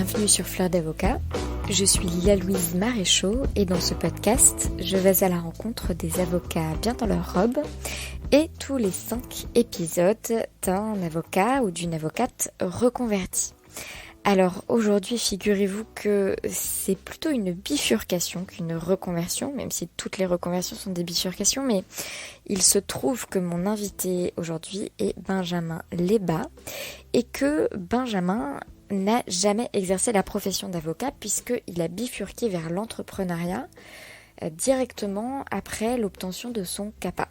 bienvenue sur Fleur d'Avocat. Je suis Lila-Louise Maréchaux et dans ce podcast, je vais à la rencontre des avocats bien dans leur robe et tous les 5 épisodes d'un avocat ou d'une avocate reconvertie. Alors aujourd'hui, figurez-vous que c'est plutôt une bifurcation qu'une reconversion, même si toutes les reconversions sont des bifurcations, mais il se trouve que mon invité aujourd'hui est Benjamin Leba et que Benjamin n'a jamais exercé la profession d'avocat puisqu'il a bifurqué vers l'entrepreneuriat directement après l'obtention de son CAPA.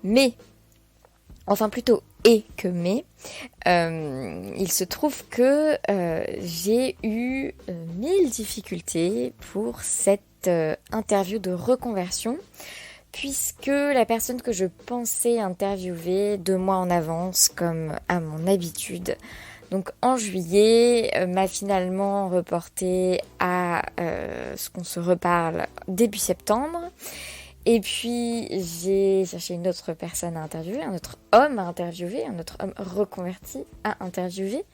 Mais il se trouve que j'ai eu 1000 difficultés pour cette interview de reconversion puisque la personne que je pensais interviewer 2 mois en avance comme à mon habitude, donc en juillet, m'a finalement reporté à ce qu'on se reparle début septembre. Et puis j'ai cherché une autre personne à interviewer, un autre homme à interviewer, un autre homme reconverti à interviewer.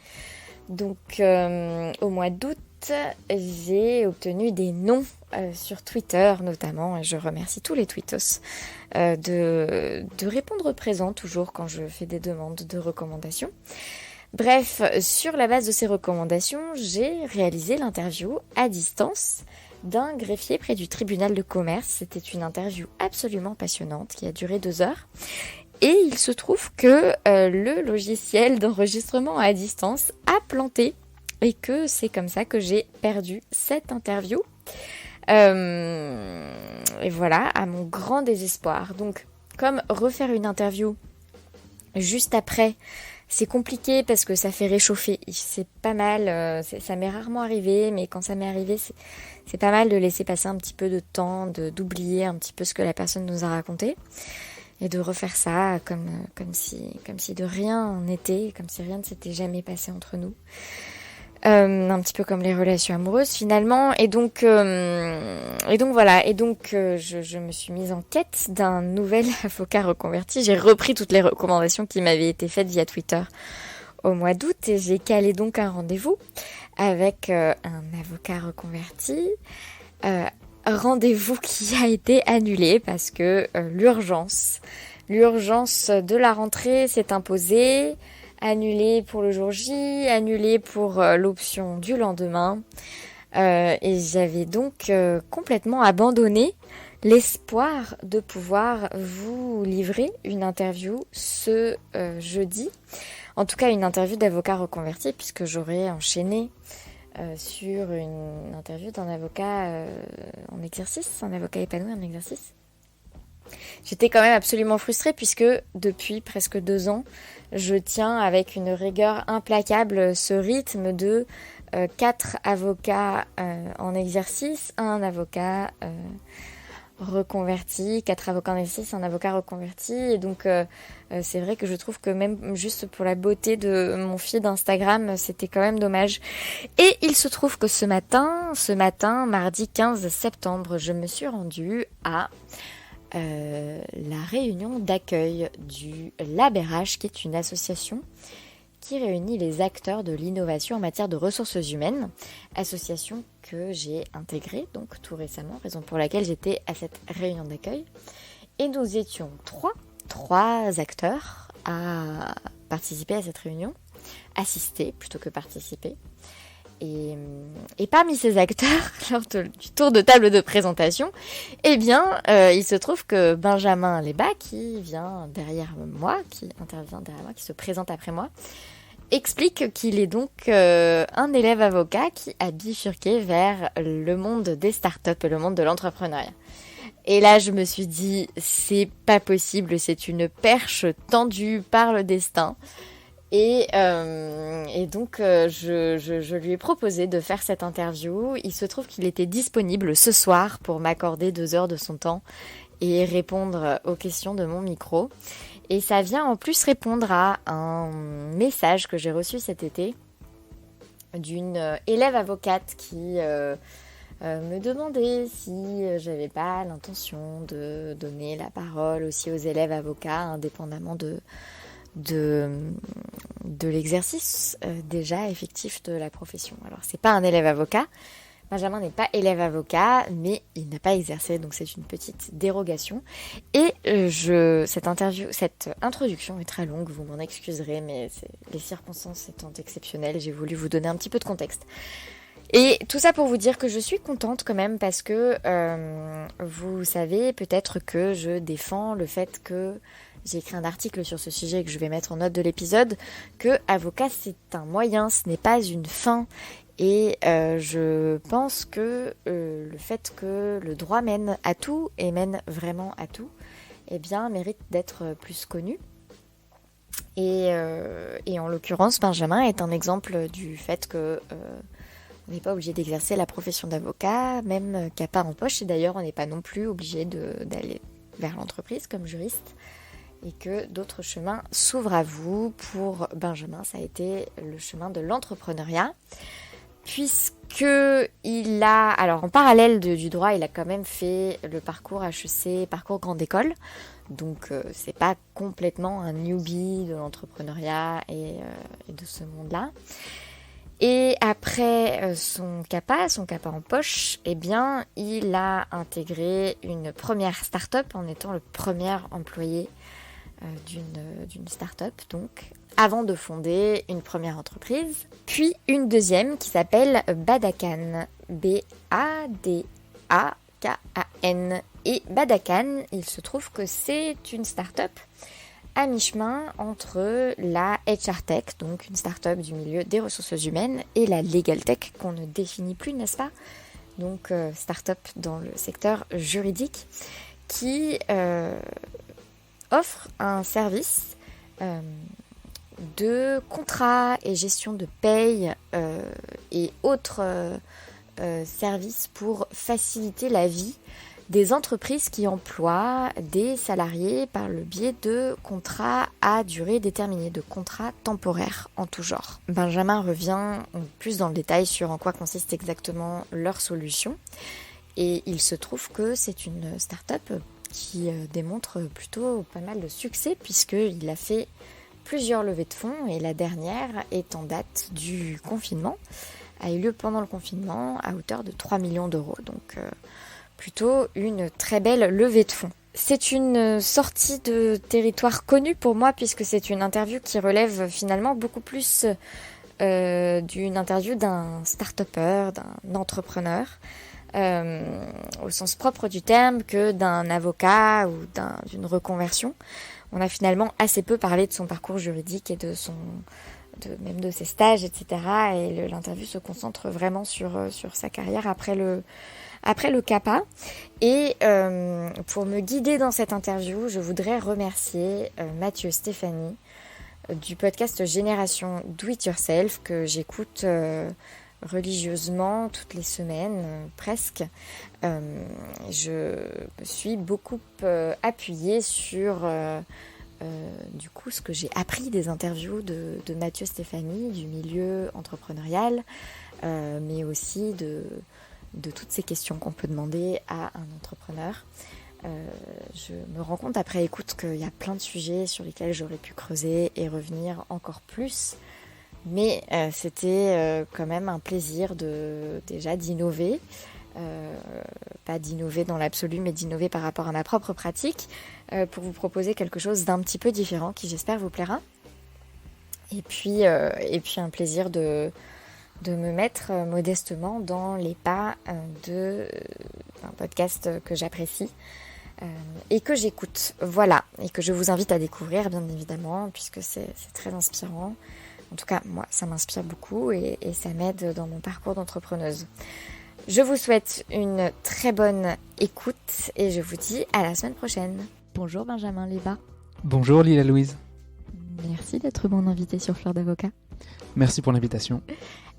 Donc au mois d'août, j'ai obtenu des noms sur Twitter notamment, et je remercie tous les tweetos de répondre présent toujours quand je fais des demandes de recommandations. Bref, sur la base de ces recommandations, j'ai réalisé l'interview à distance d'un greffier près du tribunal de commerce. C'était une interview absolument passionnante qui a duré 2 heures. Et il se trouve que le logiciel d'enregistrement à distance a planté et que c'est comme ça que j'ai perdu cette interview. Et voilà, à mon grand désespoir. Donc, comme refaire une interview juste après, c'est compliqué parce que ça fait réchauffer. C'est pas mal, ça m'est rarement arrivé, mais quand ça m'est arrivé, c'est pas mal de laisser passer un petit peu de temps, d'oublier un petit peu ce que la personne nous a raconté et de refaire ça comme si de rien n'était, comme si rien ne s'était jamais passé entre nous. Un petit peu comme les relations amoureuses finalement, et donc voilà, et donc je me suis mise en quête d'un nouvel avocat reconverti. J'ai repris toutes les recommandations qui m'avaient été faites via Twitter au mois d'août et j'ai calé donc un rendez-vous avec un avocat reconverti. Rendez-vous qui a été annulé parce que l'urgence de la rentrée s'est imposée. Annulé pour le jour J, annulé pour l'option du lendemain. Et j'avais donc complètement abandonné l'espoir de pouvoir vous livrer une interview ce jeudi. En tout cas, une interview d'avocat reconverti puisque j'aurais enchaîné sur une interview d'un avocat en exercice, un avocat épanoui en exercice. J'étais quand même absolument frustrée puisque depuis presque 2 ans, je tiens avec une rigueur implacable ce rythme de 4 avocats en exercice, un avocat reconverti, 4 avocats en exercice, un avocat reconverti. Et donc c'est vrai que je trouve que même juste pour la beauté de mon feed d'Instagram, c'était quand même dommage. Et il se trouve que ce matin, mardi 15 septembre, je me suis rendue à la réunion d'accueil du LabRH, qui est une association qui réunit les acteurs de l'innovation en matière de ressources humaines, association que j'ai intégrée donc tout récemment, raison pour laquelle j'étais à cette réunion d'accueil. Et nous étions trois acteurs à participer à cette réunion, assister plutôt que participer. Et parmi ces acteurs, lors du tour de table de présentation, il se trouve que Benjamin Leba, qui vient derrière moi, qui intervient derrière moi, qui se présente après moi, explique qu'il est donc un élève avocat qui a bifurqué vers le monde des startups et le monde de l'entrepreneuriat. Et là, je me suis dit, c'est pas possible, c'est une perche tendue par le destin. Et donc, je lui ai proposé de faire cette interview. Il se trouve qu'il était disponible ce soir pour m'accorder 2 heures de son temps et répondre aux questions de mon micro. Et ça vient en plus répondre à un message que j'ai reçu cet été d'une élève avocate qui me demandait si j'avais pas l'intention de donner la parole aussi aux élèves avocats, indépendamment de de l'exercice déjà effectif de la profession. Alors, c'est pas un élève avocat. Benjamin n'est pas élève avocat, mais il n'a pas exercé, donc c'est une petite dérogation. Et cette introduction est très longue, vous m'en excuserez, mais les circonstances étant exceptionnelles, j'ai voulu vous donner un petit peu de contexte. Et tout ça pour vous dire que je suis contente quand même parce que vous savez peut-être que je défends le fait que j'ai écrit un article sur ce sujet que je vais mettre en note de l'épisode, que avocat c'est un moyen, ce n'est pas une fin. Et je pense que le fait que le droit mène à tout et mène vraiment à tout, eh bien mérite d'être plus connu. Et en l'occurrence, Benjamin est un exemple du fait que on n'est pas obligé d'exercer la profession d'avocat, même qu'à part en poche. Et d'ailleurs, on n'est pas non plus obligé d'aller vers l'entreprise comme juriste. Et que d'autres chemins s'ouvrent à vous. Pour Benjamin, ça a été le chemin de l'entrepreneuriat. Puisque il a, alors en parallèle du droit, il a quand même fait le parcours HEC, parcours grande école. Donc c'est pas complètement un newbie de l'entrepreneuriat et de ce monde-là. Et après son CAPA en poche, eh bien, il a intégré une première start-up en étant le premier employé d'une start-up, donc, avant de fonder une première entreprise, puis une deuxième qui s'appelle Badakan, B-A-D-A-K-A-N. Et Badakan, il se trouve que c'est une start-up à mi-chemin entre la HR Tech, donc une start-up du milieu des ressources humaines, et la Legal Tech, qu'on ne définit plus, n'est-ce pas? Donc start-up dans le secteur juridique, qui offre un service de contrat et gestion de paye et autres services pour faciliter la vie des entreprises qui emploient des salariés par le biais de contrats à durée déterminée, de contrats temporaires en tout genre. Benjamin revient plus dans le détail sur en quoi consiste exactement leur solution. Et il se trouve que c'est une start-up qui démontre plutôt pas mal de succès puisqu'il a fait plusieurs levées de fonds et la dernière est en date du confinement, a eu lieu pendant le confinement à hauteur de 3 millions d'euros. Donc plutôt une très belle levée de fonds. C'est une sortie de territoire connu pour moi puisque c'est une interview qui relève finalement beaucoup plus d'une interview d'un start-upper, d'un entrepreneur, au sens propre du terme, que d'un avocat ou d'une reconversion. On a finalement assez peu parlé de son parcours juridique et même de ses stages, etc. Et l'interview se concentre vraiment sur sa carrière après le CAPA. Et pour me guider dans cette interview, je voudrais remercier Mathieu Stéphanie du podcast Génération Do It Yourself que j'écoute religieusement toutes les semaines, presque. Je me suis beaucoup appuyée sur du coup ce que j'ai appris des interviews de Mathieu Stéphanie du milieu entrepreneurial, mais aussi de toutes ces questions qu'on peut demander à un entrepreneur. Je me rends compte après écoute qu'il y a plein de sujets sur lesquels j'aurais pu creuser et revenir encore plus, mais c'était quand même un plaisir déjà d'innover, pas d'innover dans l'absolu, mais d'innover par rapport à ma propre pratique, pour vous proposer quelque chose d'un petit peu différent qui j'espère vous plaira. Et puis un plaisir de me mettre modestement dans les pas d'un podcast que j'apprécie et que j'écoute. Voilà, et que je vous invite à découvrir, bien évidemment, puisque c'est très inspirant. En tout cas, moi, ça m'inspire beaucoup et ça m'aide dans mon parcours d'entrepreneuse. Je vous souhaite une très bonne écoute et je vous dis à la semaine prochaine. Bonjour Benjamin Léba. Bonjour Lila Louise. Merci d'être mon invité sur Fleur d'Avocat. Merci pour l'invitation.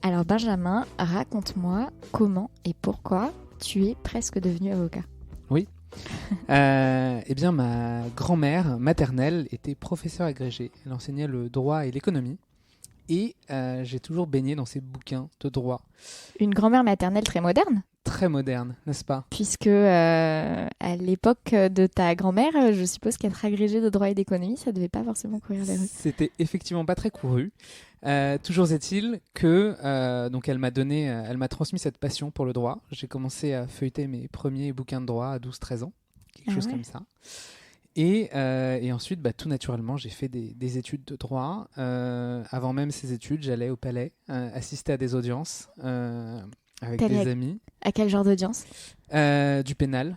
Alors Benjamin, raconte-moi comment et pourquoi tu es presque devenu avocat. Oui. Eh bien, ma grand-mère maternelle était professeure agrégée. Elle enseignait le droit et l'économie. Et j'ai toujours baigné dans ces bouquins de droit. Une grand-mère maternelle très moderne, Très moderne, n'est-ce pas? puisque à l'époque de ta grand-mère, je suppose qu'être agrégé de droit et d'économie, ça devait pas forcément courir les rues. C'était effectivement pas très couru. Toujours est-il que donc elle m'a transmis cette passion pour le droit. J'ai commencé à feuilleter mes premiers bouquins de droit à 12-13 ans, quelque chose comme ça. Et ensuite, tout naturellement, j'ai fait des études de droit. Avant même ces études, j'allais au palais assister à des audiences avec des amis. À quel genre d'audience? Du pénal.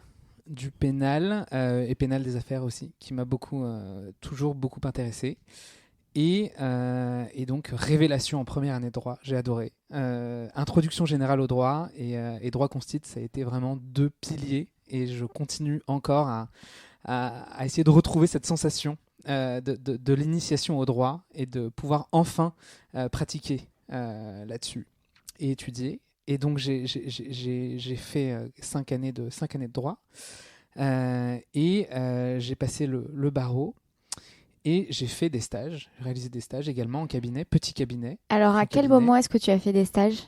Et pénal des affaires aussi, qui m'a toujours beaucoup intéressé. Et donc, révélation en première année de droit, j'ai adoré. Introduction générale au droit et droit constit, ça a été vraiment 2 piliers. Et je continue encore à essayer de retrouver cette sensation de l'initiation au droit et de pouvoir enfin pratiquer là-dessus et étudier. Et donc, j'ai fait 5 années de droit et j'ai passé le barreau. Et j'ai fait des stages, réalisé des stages également en cabinet, petit cabinet. Alors, à quel moment est-ce que tu as fait des stages?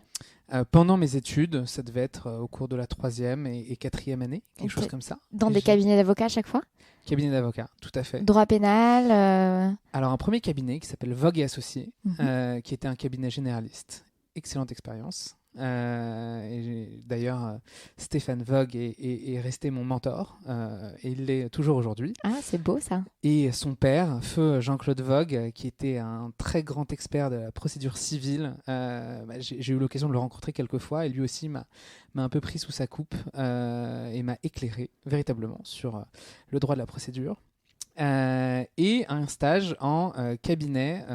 Pendant mes études, ça devait être au cours de la 3e et 4e année, quelque chose comme ça. Dans des cabinets d'avocats à chaque fois? Cabinet d'avocats, tout à fait. Droit pénal Alors, un premier cabinet qui s'appelle Vogue et Associés, qui était un cabinet généraliste. Excellente expérience. D'ailleurs, Stéphane Vogue est resté mon mentor et il l'est toujours aujourd'hui. Ah, c'est beau ça. Et son père, feu Jean-Claude Vogue, qui était un très grand expert de la procédure civile, j'ai eu l'occasion de le rencontrer quelques fois et lui aussi m'a un peu pris sous sa coupe et m'a éclairé véritablement sur le droit de la procédure. Et un stage en cabinet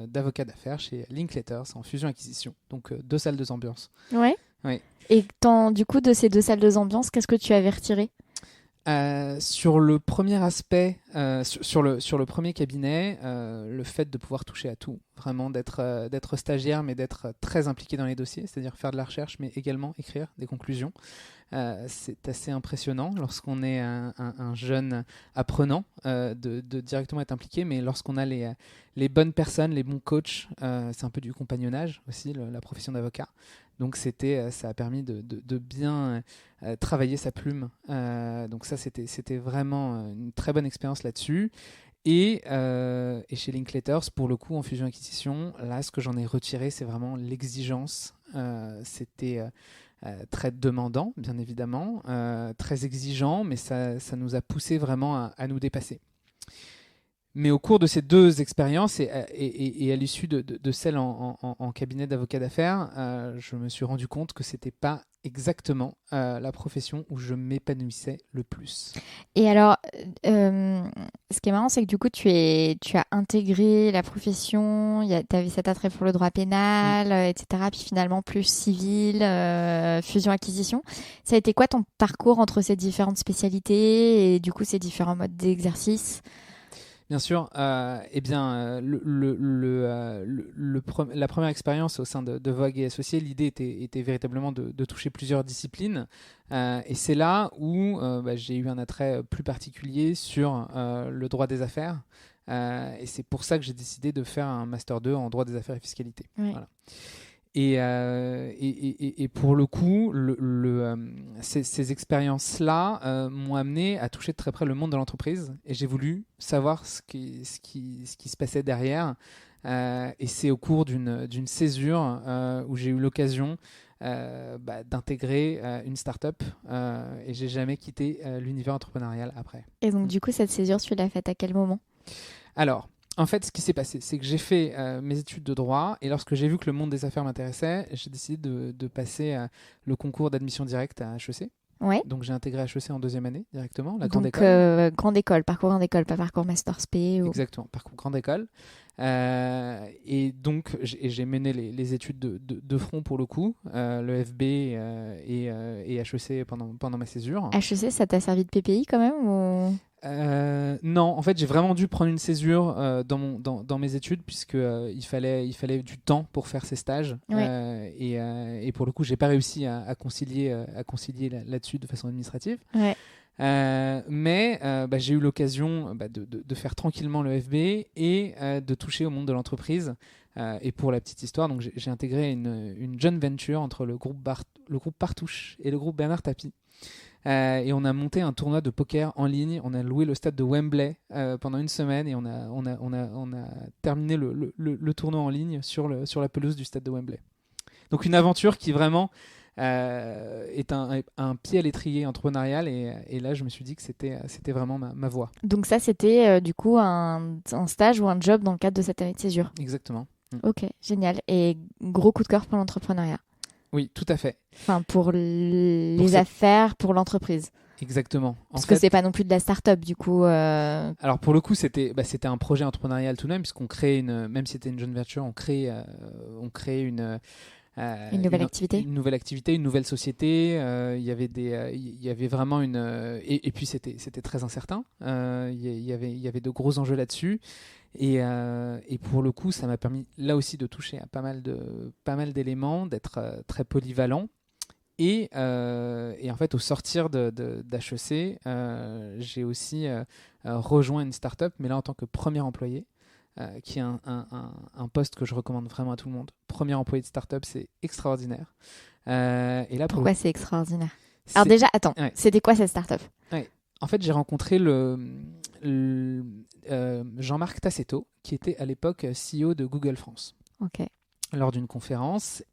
d'avocat d'affaires chez Linklaters en fusion-acquisition. Donc 2 salles, 2 ambiances. Ouais. Oui. Et du coup, de ces 2 salles, 2 ambiances, qu'est-ce que tu avais retiré? Sur le premier aspect, sur le premier cabinet, le fait de pouvoir toucher à tout, vraiment d'être stagiaire, mais d'être très impliqué dans les dossiers, c'est-à-dire faire de la recherche, mais également écrire des conclusions. C'est assez impressionnant lorsqu'on est un jeune apprenant de directement être impliqué, mais lorsqu'on a les bonnes personnes, les bons coachs, c'est un peu du compagnonnage aussi, la profession d'avocat. Donc ça a permis de bien travailler sa plume. Donc ça, c'était vraiment une très bonne expérience là-dessus. Et chez Linklaters, pour le coup, en fusion-acquisition, là, ce que j'en ai retiré, c'est vraiment l'exigence. C'était très demandant, bien évidemment, très exigeant, mais ça nous a poussé vraiment à nous dépasser. Mais au cours de ces 2 expériences et à l'issue de celle en cabinet d'avocat d'affaires, je me suis rendu compte que c'était pas exactement la profession où je m'épanouissais le plus. Et alors, ce qui est marrant, c'est que du coup, tu as intégré la profession, tu avais cet attrait pour le droit pénal, etc. Puis finalement, plus civil, fusion-acquisition. Ça a été quoi ton parcours entre ces différentes spécialités et du coup, ces différents modes d'exercice? Bien sûr, la première expérience au sein de Vogue et Associés, l'idée était véritablement de toucher plusieurs disciplines. Et c'est là où j'ai eu un attrait plus particulier sur le droit des affaires. Et c'est pour ça que j'ai décidé de faire un Master 2 en droit des affaires et fiscalité. Oui. Voilà. Et pour le coup, ces expériences-là m'ont amené à toucher de très près le monde de l'entreprise. Et j'ai voulu savoir ce qui se passait derrière. Et c'est au cours d'une césure où j'ai eu l'occasion d'intégrer une start-up. Et j'ai jamais quitté l'univers entrepreneurial après. Et donc, du coup, cette césure, tu l'as faite à quel moment? Alors, en fait, ce qui s'est passé, c'est que j'ai fait mes études de droit et lorsque j'ai vu que le monde des affaires m'intéressait, j'ai décidé de passer le concours d'admission directe à HEC. Ouais. Donc j'ai intégré HEC en 2e année directement, la grande école, parcours grande école, pas parcours master spé. Exactement, parcours grande école. Et donc j'ai mené les études de front pour le coup, le FB et HEC pendant ma césure. HEC, ça t'a servi de PPI quand même ou... Non, en fait, j'ai vraiment dû prendre une césure dans mes études puisque il fallait du temps pour faire ces stages. Ouais. Et pour le coup, j'ai pas réussi à concilier là-dessus de façon administrative. Ouais. Mais j'ai eu l'occasion de faire tranquillement le FB et de toucher au monde de l'entreprise. Et pour la petite histoire, donc j'ai intégré une joint venture entre le groupe Partouche et le groupe Bernard Tapie. Et on a monté un tournoi de poker en ligne. On a loué le stade de Wembley pendant une semaine et on a terminé le tournoi en ligne sur la pelouse du stade de Wembley. Donc une aventure qui vraiment est un pied à l'étrier entrepreneurial et là je me suis dit que c'était vraiment ma voie. Donc ça, c'était du coup un stage ou un job dans le cadre de cette année de césure. Exactement. Ok, génial. Et gros coup de cœur pour l'entrepreneuriat. Oui, tout à fait. Enfin, pour les affaires, pour l'entreprise. Exactement. Parce que c'est pas non plus de la start-up, du coup. Alors pour le coup, c'était un projet entrepreneurial tout de même, puisqu'on crée même si c'était une joint venture, on crée une nouvelle activité. Une nouvelle activité, une nouvelle société. Il y avait vraiment et puis c'était très incertain. Il y avait de gros enjeux là-dessus. Et pour le coup, ça m'a permis là aussi de toucher à pas mal d'éléments, d'être très polyvalent. Et en fait, au sortir d'HEC, j'ai aussi rejoint une start-up, mais là en tant que premier employé, qui est un poste que je recommande vraiment à tout le monde. Premier employé de start-up, c'est extraordinaire. Et là, pourquoi c'est extraordinaire? Alors déjà, attends, ouais. C'était quoi cette start-up? Ouais. En fait, j'ai rencontré Jean-Marc Tassetto, qui était à l'époque CEO de Google France. Ok. Lors d'une conférence.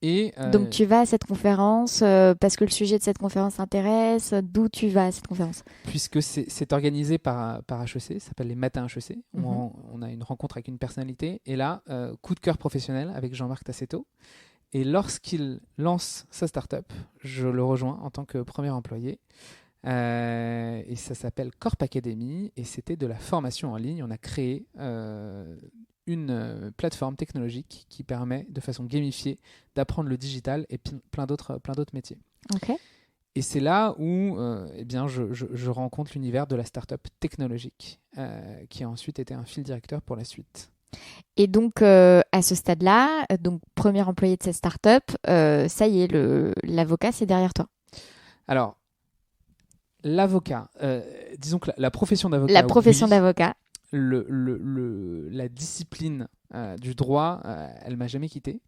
Donc tu vas à cette conférence parce que le sujet de cette conférence t'intéresse. D'où tu vas à cette conférence? Puisque c'est organisé par HEC, ça s'appelle les Matins HEC. On a une rencontre avec une personnalité. Et là, coup de cœur professionnel avec Jean-Marc Tassetto. Et lorsqu'il lance sa start-up, je le rejoins en tant que premier employé. Et ça s'appelle Corp Academy. Et c'était de la formation en ligne. On a créé une plateforme technologique qui permet de façon gamifiée d'apprendre le digital et plein d'autres métiers. Okay. Et c'est là où je rencontre l'univers de la start-up technologique qui a ensuite été un fil directeur pour la suite. Et donc à ce stade-là, donc premier employé de cette start-up, ça y est, l'avocat c'est derrière toi. Alors l'avocat, disons que la profession d'avocat. La profession d'avocat. La discipline du droit, elle m'a jamais quitté.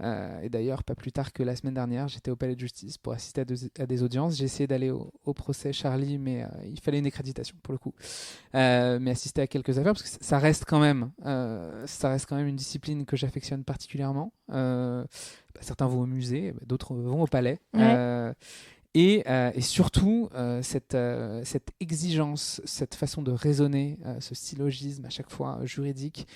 Et d'ailleurs, pas plus tard que la semaine dernière, j'étais au palais de justice pour assister à des audiences. J'ai essayé d'aller au procès Charlie, mais il fallait une accréditation pour le coup. Mais assister à quelques affaires, parce que ça reste quand même une discipline que j'affectionne particulièrement. Certains vont au musée, d'autres vont au palais. Ouais. Et surtout, cette exigence, cette façon de raisonner, ce syllogisme à chaque fois juridique,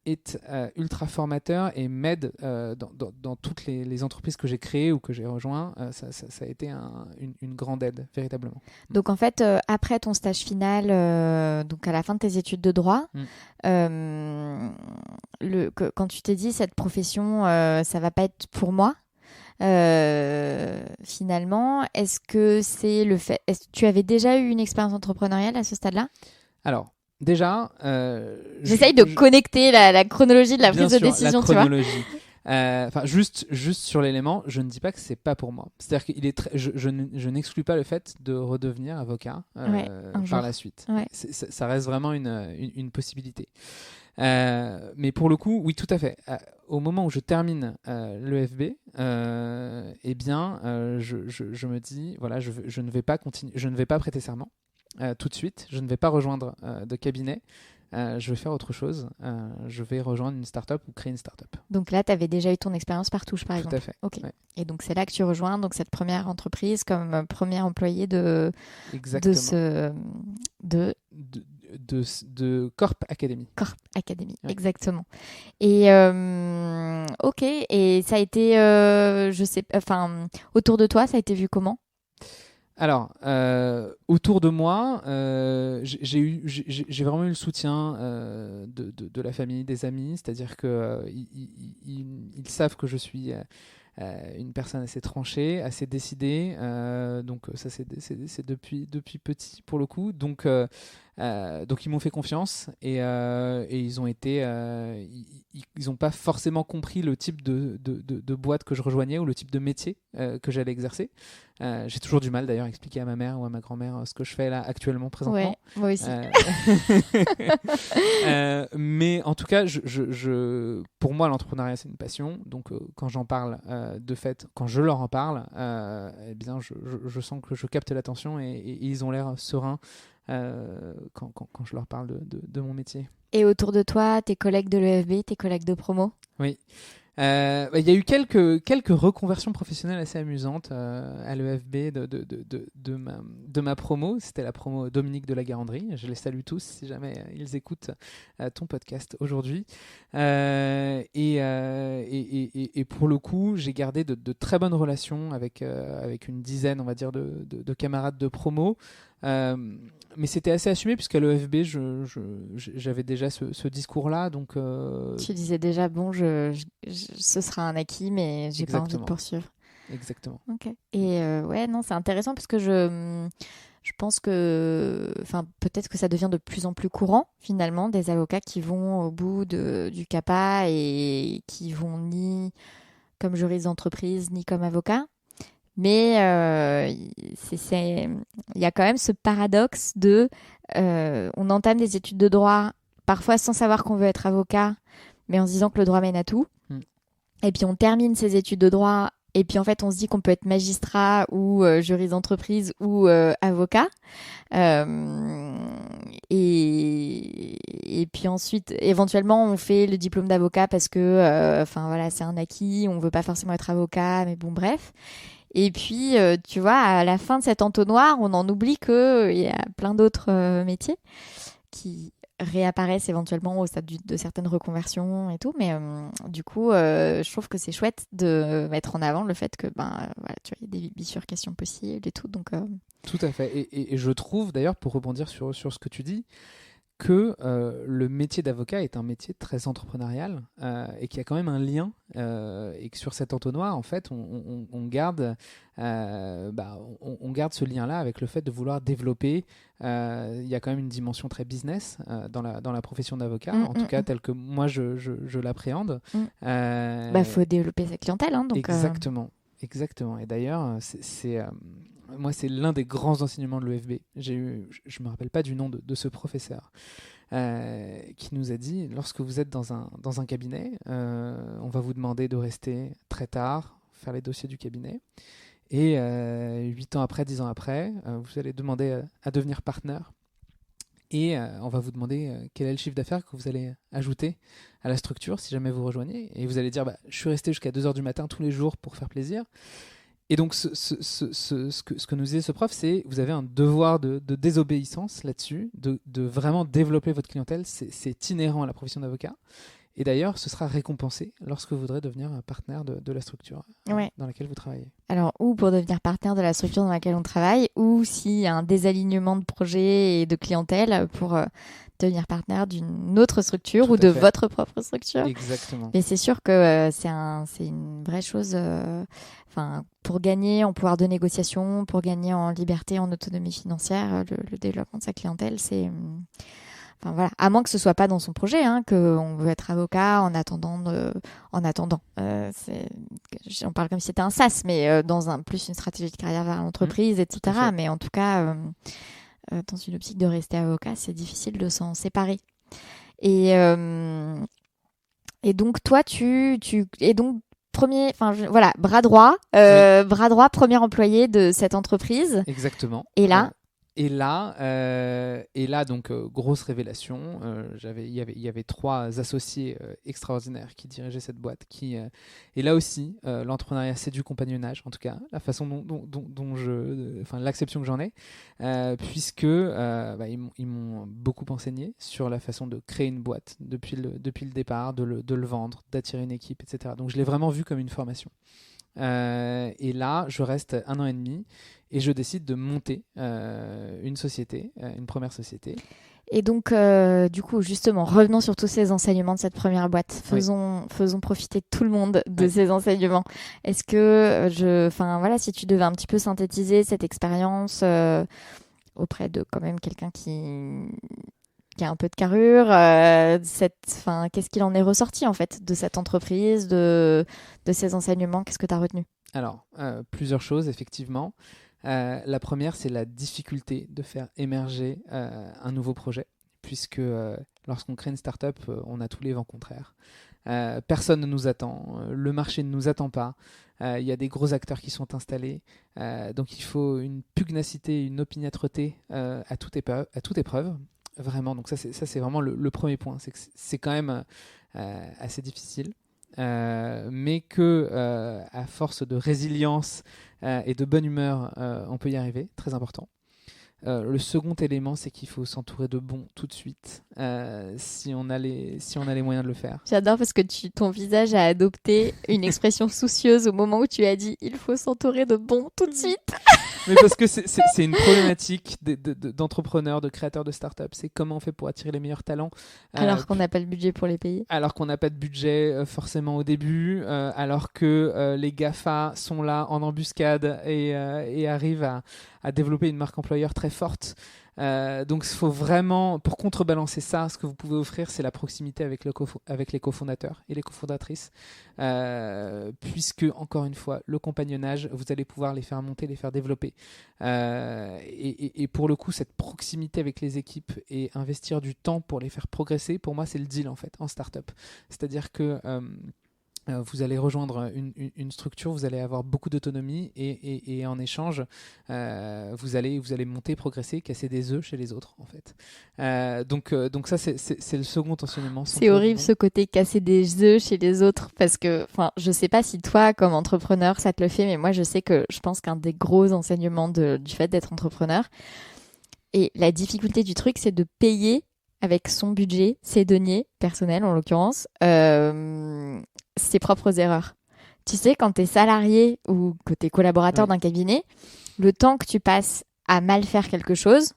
est ultra formateur et m'aide dans toutes les entreprises que j'ai créées ou que j'ai rejoints. Ça a été une grande aide, véritablement. Donc en fait, après ton stage final, donc à la fin de tes études de droit, quand tu t'es dit cette profession, ça va pas être pour moi, finalement, est-ce que c'est le fait... Est-ce que tu avais déjà eu une expérience entrepreneuriale à ce stade-là? Alors, déjà... J'essaye de connecter la chronologie de la prise de décision, tu vois. Enfin, juste sur l'élément, je ne dis pas que c'est pas pour moi. C'est-à-dire que je n'exclus pas le fait de redevenir avocat par la suite. Ouais. Ça reste vraiment une possibilité. Mais pour le coup, oui, tout à fait. Au moment où je termine l'EFB, je me dis, voilà, je ne vais pas continuer, je ne vais pas prêter serment tout de suite. Je ne vais pas rejoindre de cabinet. Je vais faire autre chose. Je vais rejoindre une start-up ou créer une start-up. Donc là, tu avais déjà eu ton expérience par Touche, par exemple. Tout à fait. Ok. Ouais. Et donc c'est là que tu rejoins donc cette première entreprise comme premier employé de Corp Academy. Corp Academy, ouais. Exactement. Et ok. Et ça a été, autour de toi, ça a été vu comment? Alors, autour de moi, j'ai vraiment eu le soutien de la famille, des amis, c'est-à-dire qu'ils savent que je suis une personne assez tranchée, assez décidée, donc ça c'est depuis petit pour le coup. Donc Donc ils m'ont fait confiance et ils ont été, ils n'ont pas forcément compris le type de boîte que je rejoignais ou le type de métier que j'allais exercer. J'ai toujours du mal d'ailleurs à expliquer à ma mère ou à ma grand-mère ce que je fais là actuellement, présentement. Ouais, moi aussi. Mais en tout cas, pour moi, l'entrepreneuriat, c'est une passion. Donc, quand j'en parle, de fait, quand je leur en parle, eh bien, je sens que je capte l'attention et ils ont l'air sereins quand je leur parle de mon métier. Et autour de toi, tes collègues de l'EFB, tes collègues de promo? Oui. Il y a eu quelques reconversions professionnelles assez amusantes à l'EFB de ma promo. C'était la promo Dominique de la Garandrie. Je les salue tous si jamais ils écoutent ton podcast aujourd'hui. Et pour le coup, j'ai gardé de très bonnes relations avec une dizaine, on va dire, de camarades de promo. Mais c'était assez assumé puisqu'à l'EFB, j'avais déjà ce discours-là. Donc, tu disais déjà, bon, ce sera un acquis, mais j'ai pas envie de poursuivre. Exactement. Ok. Et ouais, non, c'est intéressant parce que je pense que, enfin, peut-être que ça devient de plus en plus courant finalement des avocats qui vont au bout du CAPA et qui vont ni comme juriste d'entreprise ni comme avocat. Mais il y a quand même ce paradoxe on entame des études de droit, parfois sans savoir qu'on veut être avocat, mais en se disant que le droit mène à tout. Et puis on termine ces études de droit, et puis en fait on se dit qu'on peut être magistrat ou juriste d'entreprise ou avocat. Et puis ensuite, éventuellement, on fait le diplôme d'avocat parce que, voilà, c'est un acquis, on veut pas forcément être avocat, mais bon, bref. Et puis, tu vois, à la fin de cet entonnoir, on en oublie qu'il y a plein d'autres métiers qui réapparaissent éventuellement au stade de certaines reconversions et tout. Mais du coup, je trouve que c'est chouette de mettre en avant le fait que, voilà, tu vois, il y a des bifurcations possibles et tout. Donc, tout à fait. Et je trouve, d'ailleurs, pour rebondir sur ce que tu dis, que le métier d'avocat est un métier très entrepreneurial et qu'il y a quand même un lien et que sur cet entonnoir, en fait, on garde ce lien-là avec le fait de vouloir développer. Il y a quand même une dimension très business dans la profession d'avocat, en tout cas telle que moi je l'appréhende. Faut développer sa clientèle. Hein, donc, Exactement. Et d'ailleurs, moi, c'est l'un des grands enseignements de l'EFB. Je ne me rappelle pas du nom de ce professeur qui nous a dit, lorsque vous êtes dans un cabinet, on va vous demander de rester très tard, faire les dossiers du cabinet. Et 8 ans après, 10 ans après, vous allez demander à devenir partenaire. Et on va vous demander quel est le chiffre d'affaires que vous allez ajouter à la structure si jamais vous rejoignez. Et vous allez dire, je suis resté jusqu'à 2h du matin tous les jours pour faire plaisir. Et donc, ce que nous disait ce prof, c'est vous avez un devoir de désobéissance là-dessus, de vraiment développer votre clientèle. C'est inhérent à la profession d'avocat. Et d'ailleurs, ce sera récompensé lorsque vous voudrez devenir un partenaire de la structure dans laquelle vous travaillez. Alors, ou pour devenir partenaire de la structure dans laquelle on travaille, ou s'il y a un désalignement de projet et de clientèle pour devenir partenaire d'une autre structure ou de votre propre structure. Exactement. Mais c'est sûr que c'est une vraie chose. Pour gagner en pouvoir de négociation, pour gagner en liberté, en autonomie financière, le développement de sa clientèle, c'est... Enfin voilà, à moins que ce soit pas dans son projet, qu'on veut être avocat en attendant. J'en parle comme si c'était un SaaS, mais dans plus une stratégie de carrière vers l'entreprise, etc. Mais en tout cas, dans une optique de rester avocat, c'est difficile de s'en séparer. Et donc toi, bras droit, premier employé de cette entreprise. Exactement. Et là. Et là, donc, grosse révélation. Il y avait 3 associés extraordinaires qui dirigeaient cette boîte. Et là aussi, l'entrepreneuriat, c'est du compagnonnage, en tout cas, la façon dont l'acception que j'en ai, puisque ils m'ont beaucoup enseigné sur la façon de créer une boîte depuis le départ, de le vendre, d'attirer une équipe, etc. Donc, je l'ai vraiment vu comme une formation. Et là, je reste 1 an et demi et je décide de monter une société, une première société. Et donc, du coup, justement, revenons sur tous ces enseignements de cette première boîte. Faisons profiter tout le monde de ces enseignements. Est-ce que si tu devais un petit peu synthétiser cette expérience auprès de quand même quelqu'un qui a un peu de carrure. Qu'est-ce qu'il en est ressorti en fait de cette entreprise, de ces enseignements? Qu'est-ce que tu as retenu? Alors, plusieurs choses, effectivement. La première, c'est la difficulté de faire émerger un nouveau projet, puisque lorsqu'on crée une startup, on a tous les vents contraires. Personne ne nous attend, le marché ne nous attend pas, il y a des gros acteurs qui sont installés, donc il faut une pugnacité, une opiniâtreté à toute épreuve, vraiment. Donc ça, c'est vraiment le premier point, c'est que c'est quand même assez difficile. Mais que à force de résilience et de bonne humeur, on peut y arriver, très important. Le second élément, c'est qu'il faut s'entourer de bons tout de suite, si on a les moyens de le faire. J'adore parce que ton visage a adopté une expression soucieuse au moment où tu as dit il faut s'entourer de bons tout de suite. Mais parce que c'est une problématique d'entrepreneurs, de créateurs de startups. C'est comment on fait pour attirer les meilleurs talents. Alors qu'on n'a pas le budget pour les payer. Alors qu'on n'a pas de budget forcément au début, alors que les GAFA sont là en embuscade et arrivent à développer une marque employeur très forte. Donc il faut vraiment, pour contrebalancer ça, ce que vous pouvez offrir, c'est la proximité avec les cofondateurs et les cofondatrices, puisque, encore une fois, le compagnonnage, vous allez pouvoir les faire monter, les faire développer. Et pour le coup, cette proximité avec les équipes et investir du temps pour les faire progresser, pour moi, c'est le deal en fait, en startup. C'est-à-dire que vous allez rejoindre une structure, vous allez avoir beaucoup d'autonomie et en échange, vous allez monter, progresser, casser des œufs chez les autres en fait. Donc ça, c'est le second enseignement. C'est horrible ce côté casser des œufs chez les autres parce que, je sais pas si toi, comme entrepreneur, ça te le fait, mais moi, je pense qu'un des gros enseignements du fait d'être entrepreneur et la difficulté du truc, c'est de payer avec son budget, ses deniers personnels en l'occurrence, ses propres erreurs. Tu sais, quand tu es salarié ou que tu es collaborateur d'un cabinet, le temps que tu passes à mal faire quelque chose,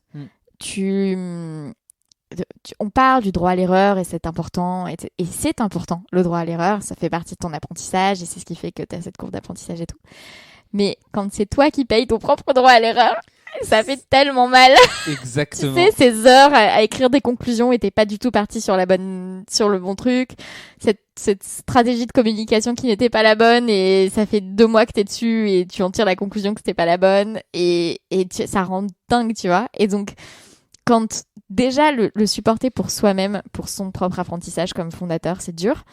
on parle du droit à l'erreur et c'est important. Et c'est important, le droit à l'erreur. Ça fait partie de ton apprentissage et c'est ce qui fait que tu as cette courbe d'apprentissage et tout. Mais quand c'est toi qui payes ton propre droit à l'erreur, ça fait tellement mal. Exactement. Tu sais, ces heures à écrire des conclusions et t'es pas du tout parti sur le bon truc. Cette stratégie de communication qui n'était pas la bonne et ça fait 2 mois que t'es dessus et tu en tires la conclusion que c'était pas la bonne ça rend dingue, tu vois. Et donc, quand déjà le supporter pour soi-même, pour son propre apprentissage comme fondateur, c'est dur.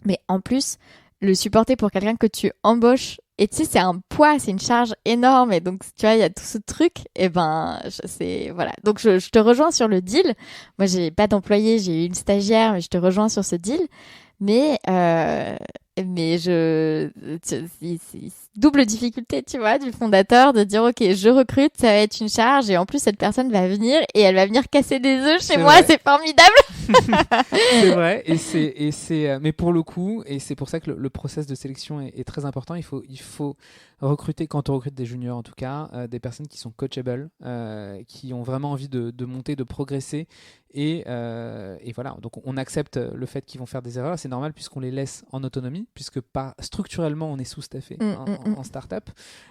Mais en plus, le supporter pour quelqu'un que tu embauches. Et tu sais, c'est un poids, c'est une charge énorme. Et donc, tu vois, il y a tout ce truc. Et voilà. Donc, je te rejoins sur le deal. Moi, j'ai pas d'employé, j'ai eu une stagiaire, mais je te rejoins sur ce deal. Mais c'est double difficulté, tu vois, du fondateur de dire, OK, je recrute, ça va être une charge. Et en plus, cette personne va venir et elle va venir casser des œufs chez moi. C'est formidable. C'est vrai. Mais pour le coup, et c'est pour ça que le process de sélection est très important, il faut recruter, quand on recrute des juniors en tout cas, des personnes qui sont coachables, qui ont vraiment envie de monter, de progresser. Et voilà, donc on accepte le fait qu'ils vont faire des erreurs, c'est normal puisqu'on les laisse en autonomie, puisque structurellement on est sous-staffé en start-up.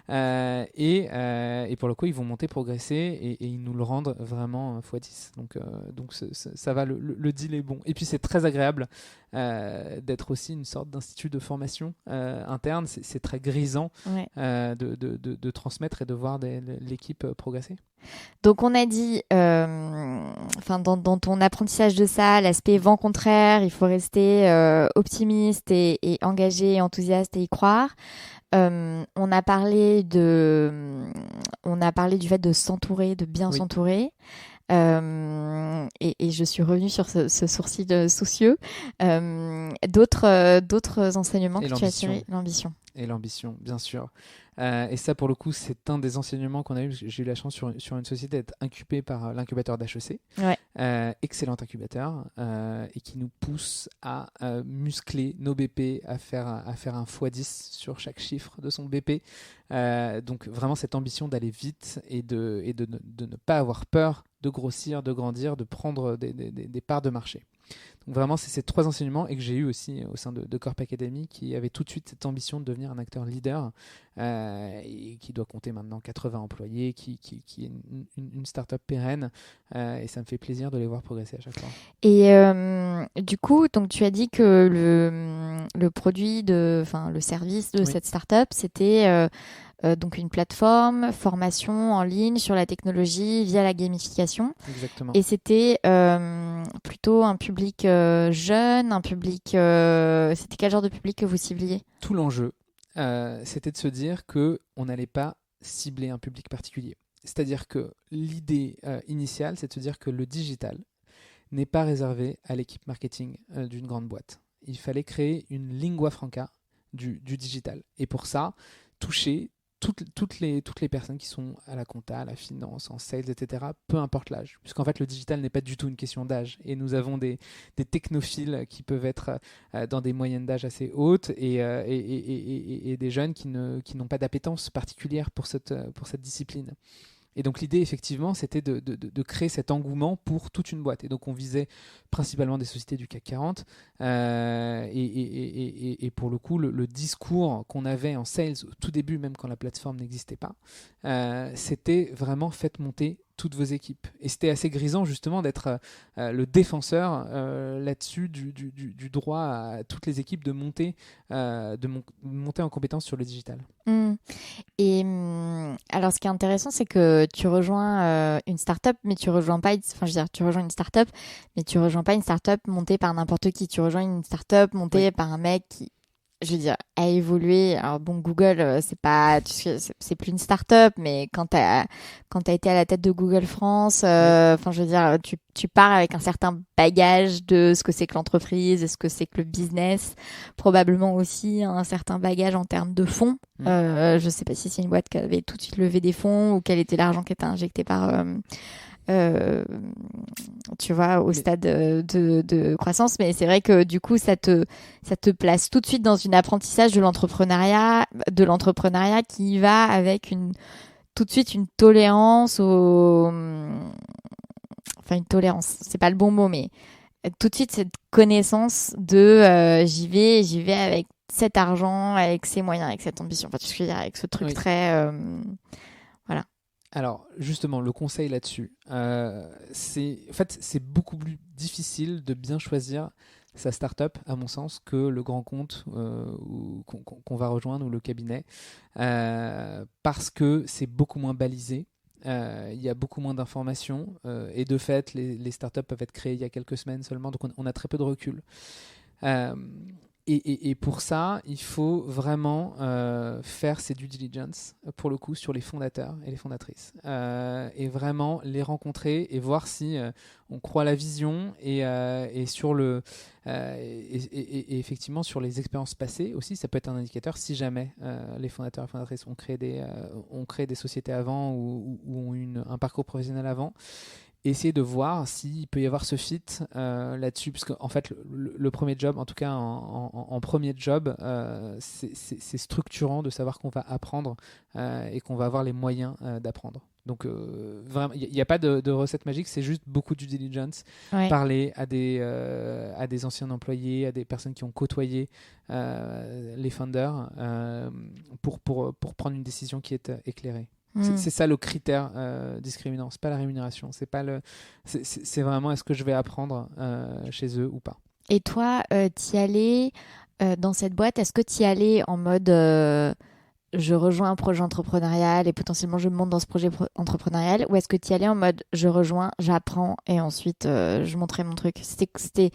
Et pour le coup, ils vont monter, progresser et ils nous le rendent vraiment x10. Donc ça va, le deal est bon. Et puis c'est très agréable d'être aussi une sorte d'institut de formation interne. C'est très grisant de transmettre et de voir l'équipe progresser. Donc on a dit, dans ton apprentissage de ça, l'aspect vent contraire, il faut rester optimiste et engagé, enthousiaste et y croire. On a parlé du fait de s'entourer, de bien s'entourer. Et je suis revenue sur ce sourcil soucieux. D'autres enseignements que tu as tirés, l'ambition. Et l'ambition, bien sûr. Et ça, pour le coup, c'est un des enseignements qu'on a eu, parce que j'ai eu la chance sur une société d'être incubé par l'incubateur d'HEC. Excellent incubateur, et qui nous pousse à muscler nos BP, à faire un x10 sur chaque chiffre de son BP. Donc vraiment cette ambition d'aller vite et de ne pas avoir peur de grossir, de grandir, de prendre des parts de marché. Donc vraiment, c'est ces 3 enseignements et que j'ai eu aussi au sein de Corp Academy, qui avait tout de suite cette ambition de devenir un acteur leader et qui doit compter maintenant 80 employés, qui est une start-up pérenne et ça me fait plaisir de les voir progresser à chaque fois. Et du coup, donc tu as dit que le produit enfin le service de Oui, cette startup, c'était donc une plateforme, formation en ligne sur la technologie via la gamification. exactement. Et c'était plutôt un public jeune, un public. C'était quel genre de public que vous cibliez? Tout l'enjeu, c'était de se dire que on n'allait pas cibler un public particulier. C'est-à-dire que l'idée initiale, c'est de se dire que le digital n'est pas réservé à l'équipe marketing d'une grande boîte. Il fallait créer une lingua franca du digital. Et pour ça, toucher toutes les personnes qui sont à la compta, à la finance, en sales, etc., peu importe l'âge. Puisqu'en fait, le digital n'est pas du tout une question d'âge. Et nous avons des technophiles qui peuvent être dans des moyennes d'âge assez hautes et des jeunes qui n'ont pas d'appétence particulière pour cette discipline. Et donc l'idée, effectivement, c'était de créer cet engouement pour toute une boîte. Et donc on visait principalement des sociétés du CAC 40. Et pour le coup, le discours qu'on avait en sales au tout début, même quand la plateforme n'existait pas, c'était vraiment faites monter toutes vos équipes. Et c'était assez grisant justement d'être le défenseur là-dessus du droit à toutes les équipes de monter en compétence sur le digital. Hmm. Et alors, ce qui est intéressant, c'est que tu rejoins une startup, mais tu rejoins pas. Enfin, je veux dire, tu rejoins une startup, mais tu rejoins pas une startup montée par n'importe qui. Tu rejoins une startup montée Oui, par un mec qui, je veux dire, a évolué. Alors bon, Google, c'est pas, c'est plus une start-up, mais quand t'as été à la tête de Google France, oui, enfin, je veux dire, tu pars avec un certain bagage de ce que c'est que l'entreprise, et ce que c'est que le business, probablement aussi un certain bagage en termes de fonds. mm, Je sais pas si c'est une boîte qui avait tout de suite levé des fonds ou quel était l'argent qui était injecté par euh, tu vois, au mais stade de croissance. Mais c'est vrai que du coup, ça te place tout de suite dans un apprentissage de l'entrepreneuriat qui va avec tout de suite une tolérance enfin une tolérance, c'est pas le bon mot, mais tout de suite cette connaissance de j'y vais avec cet argent, avec ces moyens, avec cette ambition. Enfin, tu sais ce que je veux dire, avec ce truc oui. très, voilà. Alors, justement, le conseil là-dessus, en fait, c'est beaucoup plus difficile de bien choisir sa startup, à mon sens, que le grand compte qu'on va rejoindre ou le cabinet, parce que c'est beaucoup moins balisé. Il y a beaucoup moins d'informations et de fait, les startups peuvent être créées il y a quelques semaines seulement, donc on a très peu de recul. Euh, et pour ça, il faut vraiment faire ses due diligence, pour le coup, sur les fondateurs et les fondatrices. Et vraiment les rencontrer et voir si on croit à la vision et sur et effectivement sur les expériences passées aussi. Ça peut être un indicateur si jamais les fondateurs et fondatrices ont créé des sociétés avant ou ont eu un parcours professionnel avant, essayer de voir s'il peut y avoir ce fit là-dessus, parce qu'en fait le premier job, en tout cas en premier job, c'est structurant de savoir qu'on va apprendre et qu'on va avoir les moyens d'apprendre. Donc vraiment, il n'y a pas de recette magique, c'est juste beaucoup de due diligence, Ouais. parler à des anciens employés, à des personnes qui ont côtoyé les founders pour prendre une décision qui est éclairée. Hmm. C'est ça le critère discriminant, c'est pas la rémunération, c'est vraiment est-ce que je vais apprendre chez eux ou pas. Et toi, t'y allais dans cette boîte, est-ce que t'y allais en mode je rejoins un projet entrepreneurial et potentiellement je monte dans ce projet entrepreneurial, ou est-ce que t'y allais en mode je rejoins, j'apprends et ensuite je montrais mon truc? C'était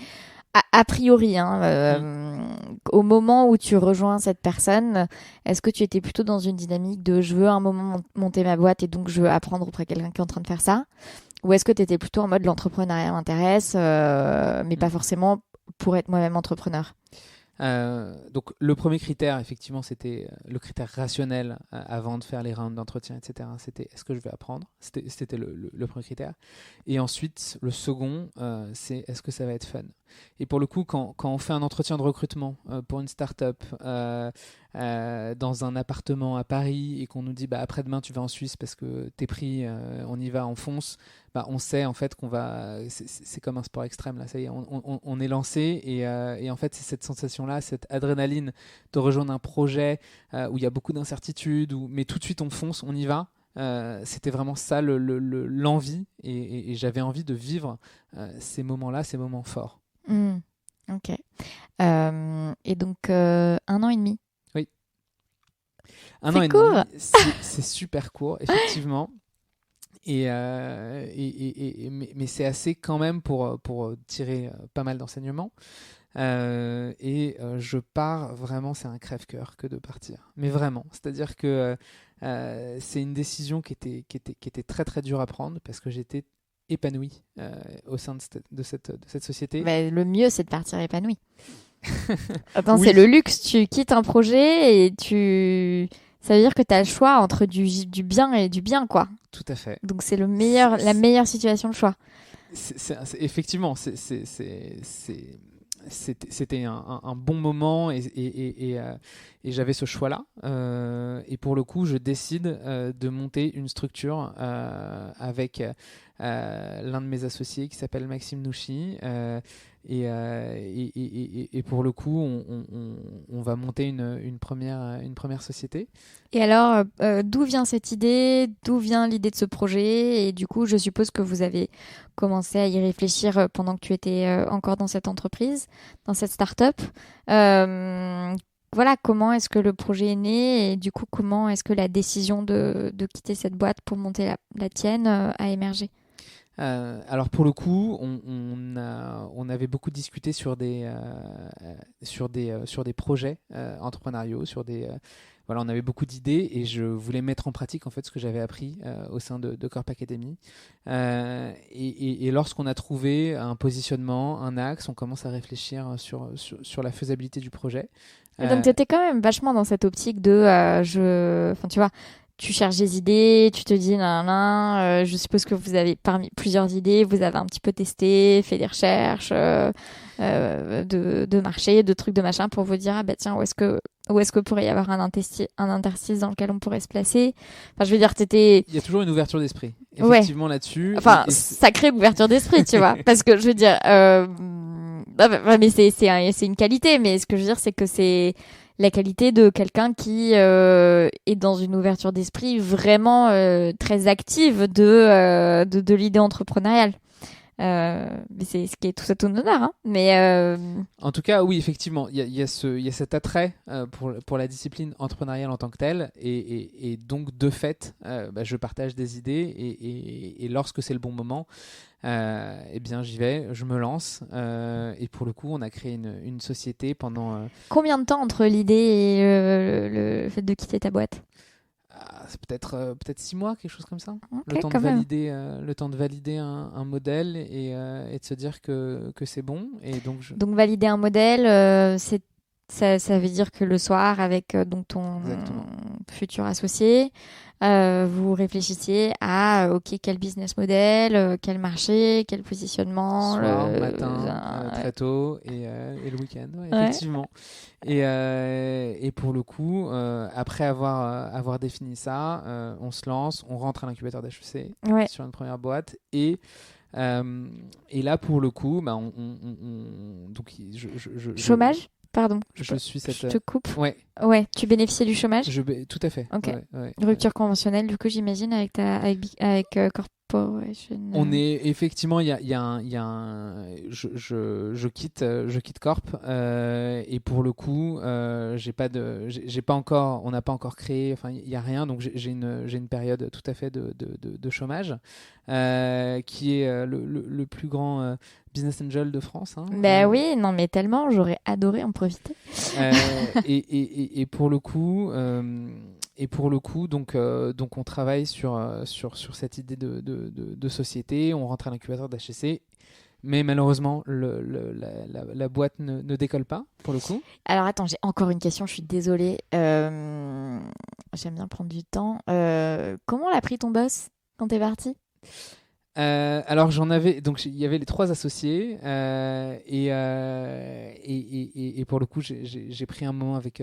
a priori, hein, Mm. au moment où tu rejoins cette personne, est-ce que tu étais plutôt dans une dynamique de je veux à un moment monter ma boîte et donc je veux apprendre auprès de quelqu'un qui est en train de faire ça? Ou est-ce que tu étais plutôt en mode l'entrepreneuriat m'intéresse, mais pas Mm. forcément pour être moi-même entrepreneur? Donc le premier critère, effectivement, c'était le critère rationnel avant de faire les rounds d'entretien, etc. C'était est-ce que je vais apprendre? C'était le premier critère. Et ensuite, le second, c'est est-ce que ça va être fun? Et pour le coup, quand on fait un entretien de recrutement pour une start-up dans un appartement à Paris et qu'on nous dit après-demain tu vas en Suisse parce que t'es pris, on y va, on fonce, on sait en fait qu'on va. C'est comme un sport extrême là, ça y est, on est lancé et en fait c'est cette sensation-là, cette adrénaline de rejoindre un projet où il y a beaucoup d'incertitudes, mais tout de suite on fonce, on y va. C'était vraiment ça l'envie et j'avais envie de vivre ces moments-là, ces moments forts. Ok. Et donc 1 an et demi. Oui. C'est an et court. demi, c'est super court, effectivement. Mais c'est assez quand même pour tirer pas mal d'enseignements. Je pars vraiment, c'est un crève-cœur que de partir. Mais vraiment, c'est-à-dire que c'est une décision qui était très très dure à prendre parce que j'étais épanoui au sein de cette société. Mais le mieux, c'est de partir épanoui. Attends, Oui. c'est le luxe. Tu quittes un projet et ça veut dire que tu as le choix entre du bien et du bien, quoi. Tout à fait. Donc c'est la meilleure situation de choix. Effectivement, c'était un bon moment et j'avais ce choix-là. Et pour le coup, je décide de monter une structure avec l'un de mes associés qui s'appelle Maxime Nouchi. Et pour le coup, on va monter une première société. Et alors, d'où vient cette idée? D'où vient l'idée de ce projet? Et du coup, je suppose que vous avez commencé à y réfléchir pendant que tu étais encore dans cette entreprise, dans cette start-up. Voilà, comment est-ce que le projet est né? Et du coup, comment est-ce que la décision de quitter cette boîte pour monter la tienne a émergé? Alors pour le coup, on avait beaucoup discuté sur des projets entrepreneuriaux, voilà, on avait beaucoup d'idées et je voulais mettre en pratique en fait ce que j'avais appris au sein de Corp Academy. Et lorsqu'on a trouvé un positionnement, un axe, on commence à réfléchir sur la faisabilité du projet. Et donc, tu étais quand même vachement dans cette optique de, enfin, tu vois, tu cherches des idées, tu te dis, je suppose que vous avez, parmi plusieurs idées, vous avez un petit peu testé, fait des recherches de marché, de trucs, de machin, pour vous dire, tiens, où est-ce que pourrait y avoir un interstice dans lequel on pourrait se placer? Enfin, je veux dire, Il y a toujours une ouverture d'esprit, effectivement, là-dessus. Enfin, sacrée ouverture d'esprit, tu vois. Parce que, je veux dire, mais c'est une qualité, mais ce que je veux dire, c'est que c'est la qualité de quelqu'un qui est dans une ouverture d'esprit vraiment très active de l'idée entrepreneuriale. Mais c'est ce qui est tout à ton honneur, hein. Mais en tout cas, oui, effectivement, il y a cet attrait pour la discipline entrepreneuriale en tant que telle, et donc de fait, je partage des idées, et lorsque c'est le bon moment, eh bien j'y vais, je me lance, et pour le coup, on a créé une société pendant. Combien de temps entre l'idée et le fait de quitter ta boîte? C'est peut-être 6 mois, quelque chose comme ça. Okay, le temps de valider un modèle et de se dire que c'est bon. Et donc valider un modèle, ça veut dire que le soir, avec donc ton Exactement. futur associé, vous réfléchissiez à quel business model, quel marché, quel positionnement. Soir, matin, très tôt et le week-end, effectivement. Et pour le coup, après avoir défini ça, on se lance, on rentre à l'incubateur d'HEC sur une première boîte et là pour le coup, donc chômage. Pardon, je te coupe. Ouais. Ouais, tu bénéficiais du chômage? Tout à fait. Ok. Ouais. Rupture conventionnelle, du coup, j'imagine, avec Corporation. On est effectivement, il y a je quitte Corp et pour le coup, on n'a pas encore créé, enfin il y a rien, donc j'ai une période tout à fait de chômage qui est le plus grand business angel de France. Hein, oui, non mais tellement, j'aurais adoré en profiter. Et pour le coup. Donc on travaille sur cette idée de société, on rentre à l'incubateur d'HEC, mais malheureusement la boîte ne décolle pas pour le coup. Alors attends, j'ai encore une question, je suis désolée. J'aime bien prendre du temps. Comment l'a pris ton boss quand t'es parti? Alors j'en avais, donc il y avait les 3 associés et pour le coup j'ai pris un moment avec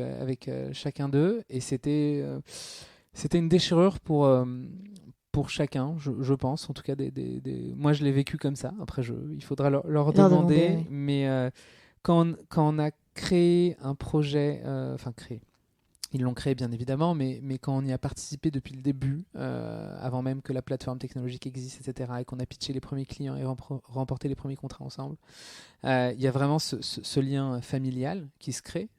chacun d'eux et c'était une déchirure pour chacun, je pense. En tout cas, moi je l'ai vécu comme ça. Après, il faudra leur demander. Oui. Mais quand on a créé un projet, enfin créé. Ils l'ont créé bien évidemment, mais quand on y a participé depuis le début, avant même que la plateforme technologique existe, etc., et qu'on a pitché les premiers clients et remporté les premiers contrats ensemble, il y a vraiment ce lien familial qui se crée.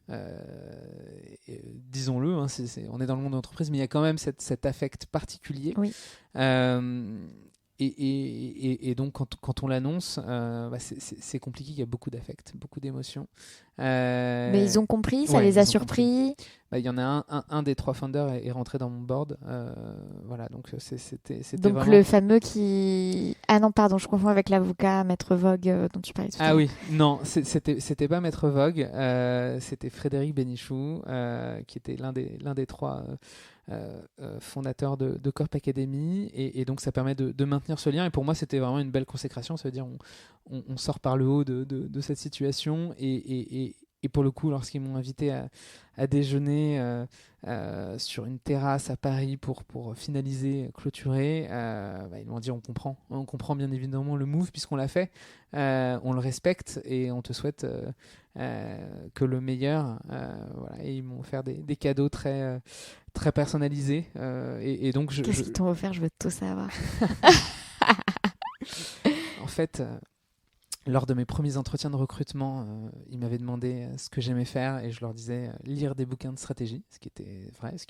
Disons-le, hein, on est dans le monde de l'entreprise, mais il y a quand même cet affect particulier. Oui. Et donc quand on l'annonce, c'est compliqué, il y a beaucoup d'affect, beaucoup d'émotions. Mais ils ont compris, ça Ouais, les a ils ont compris. surpris. Il y en a un des 3 founders est rentré dans mon board. Voilà, donc c'était Donc vraiment... le fameux qui... Ah non, pardon, je confonds avec l'avocat Maître Vogue dont tu parlais tout à Ah l'heure. oui, non, c'était pas Maître Vogue, c'était Frédéric Bénichou, qui était l'un des 3 fondateurs de Corp Academy, et donc ça permet de maintenir ce lien. Et pour moi, c'était vraiment une belle consécration. Ça veut dire on sort par le haut de cette situation, et pour le coup, lorsqu'ils m'ont invité à déjeuner sur une terrasse à Paris pour finaliser, clôturer, ils m'ont dit on comprend bien évidemment le move puisqu'on l'a fait, on le respecte et on te souhaite que le meilleur. Voilà. Et ils m'ont offert des cadeaux très, très personnalisés. Et donc Qu'est-ce qu'ils t'ont offert? Je veux tout savoir. en fait, lors de mes premiers entretiens de recrutement, ils m'avaient demandé ce que j'aimais faire et je leur disais lire des bouquins de stratégie, ce qui était vrai, ce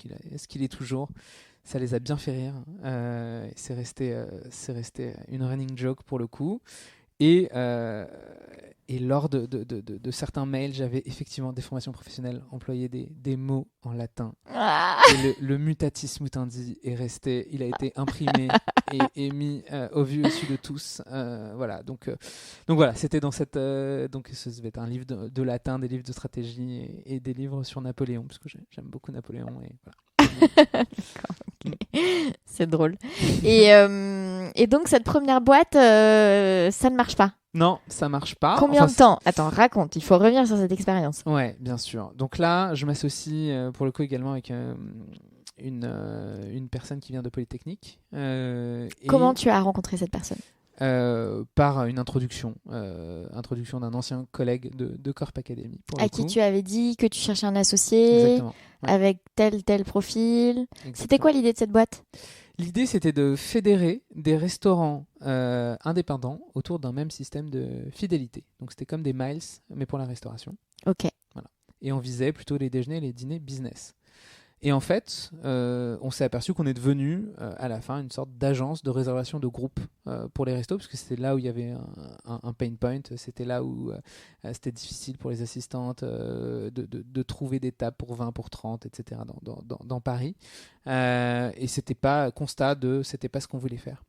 qu'il est toujours. Ça les a bien fait rire. C'est resté une running joke pour le coup. Et, lors de certains mails, j'avais effectivement des formations professionnelles employé des mots en latin. Ah. Et le mutatis mutandi est resté, il a été imprimé et mis au vu au dessus de tous. Voilà, donc voilà, c'était dans cette... donc ça devait être un livre de latin, des livres de stratégie et des livres sur Napoléon, parce que j'aime beaucoup Napoléon. Et voilà. D'accord, ok. C'est drôle. Et donc, cette première boîte, ça ne marche pas. Non, ça marche pas. Combien de temps? Attends, raconte. Il faut revenir sur cette expérience. Ouais, bien sûr. Donc là, je m'associe pour le coup également avec une personne qui vient de Polytechnique. Comment tu as rencontré cette personne? Par une introduction d'un ancien collègue de Corp Academy. À qui tu avais dit que tu cherchais un associé. Exactement. Ouais. Avec tel profil. Exactement. C'était quoi l'idée de cette boîte? L'idée, c'était de fédérer des restaurants indépendants autour d'un même système de fidélité. Donc, c'était comme des miles, mais pour la restauration. Ok. Voilà. Et on visait plutôt les déjeuners et les dîners business. Et en fait, on s'est aperçu qu'on est devenu, à la fin, une sorte d'agence de réservation de groupe pour les restos, parce que c'était là où il y avait un pain point, c'était là où c'était difficile pour les assistantes de trouver des tables pour 20, pour 30, etc. dans Paris. Et c'était pas c'était pas ce qu'on voulait faire.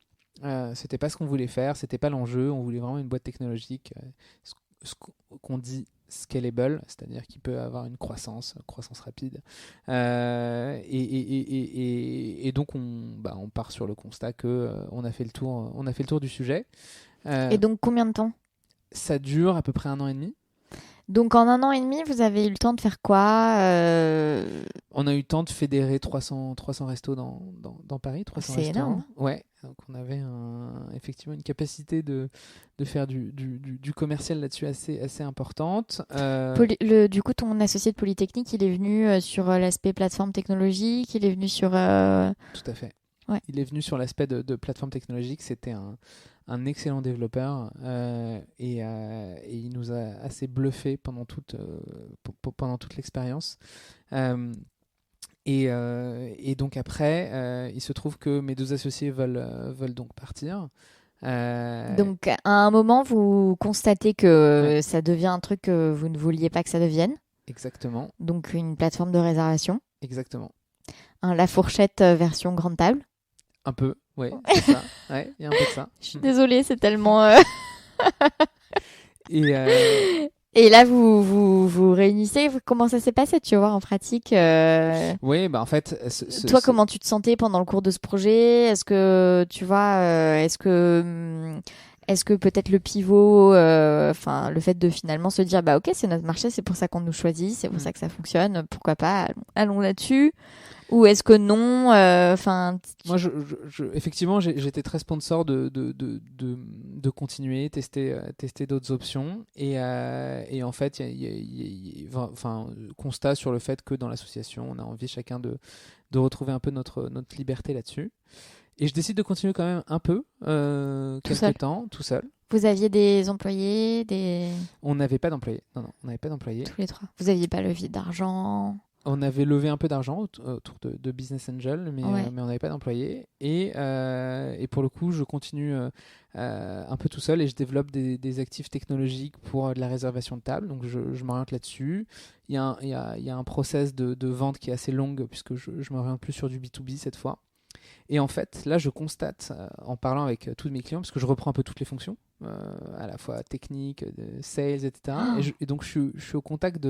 C'était pas ce qu'on voulait faire, c'était pas l'enjeu, on voulait vraiment une boîte technologique, ce qu'on dit scalable, c'est-à-dire qu'il peut avoir une croissance rapide. Et donc on part sur le constat que on a fait le tour du sujet. Et donc combien de temps? Ça dure à peu près 1 an et demi. Donc en 1 an et demi, vous avez eu le temps de faire quoi? On a eu le temps de fédérer 300 restos dans Paris, 300 C'est restaurants. énorme. Ouais, donc on avait effectivement une capacité de faire du commercial là-dessus assez importante. Du coup, ton associé de Polytechnique, il est venu sur l'aspect plateforme technologique, il est venu sur... Tout à fait. Ouais. Il est venu sur l'aspect de plateforme technologique. C'était un excellent développeur et il nous a assez bluffé pendant toute l'expérience. Et donc après, il se trouve que mes 2 associés veulent donc partir. Donc à un moment, vous constatez que Ouais. ça devient un truc que vous ne vouliez pas que ça devienne. Exactement. Donc une plateforme de réservation. Exactement. La fourchette version grande table. Un peu, ouais, c'est ça. Ouais, il y a un peu de ça. Je suis désolée, c'est tellement... Et Et là, vous réunissez, comment ça s'est passé, tu vois, en pratique Oui, bah en fait, toi, comment tu te sentais pendant le cours de ce projet? Est-ce que, tu vois, est-ce que peut-être le pivot, enfin, le fait de finalement se dire, bah ok, c'est notre marché, c'est pour ça qu'on nous choisit, c'est pour ça que ça fonctionne, pourquoi pas, allons là-dessus. Ou est-ce que non, enfin. Moi, effectivement, j'étais très sponsor de continuer, tester d'autres options. Et en fait, enfin, constat sur le fait que dans l'association, on a envie chacun de retrouver un peu notre liberté là-dessus. Et je décide de continuer quand même un peu, quelques temps, tout seul. Vous aviez des employés, On n'avait pas d'employés. Non, on n'avait pas d'employés. tous les trois. Vous aviez pas levé d'argent? On avait levé un peu d'argent autour de Business Angel, mais on n'avait pas d'employés. Et pour le coup, je continue un peu tout seul et je développe des actifs technologiques pour de la réservation de table. Donc je m'oriente là-dessus. Il y a un process de vente qui est assez long puisque je m'oriente plus sur du B2B cette fois. Et en fait, là, je constate, en parlant avec tous mes clients, parce que je reprends un peu toutes les fonctions, à la fois technique, sales, etc. Et donc, je suis au contact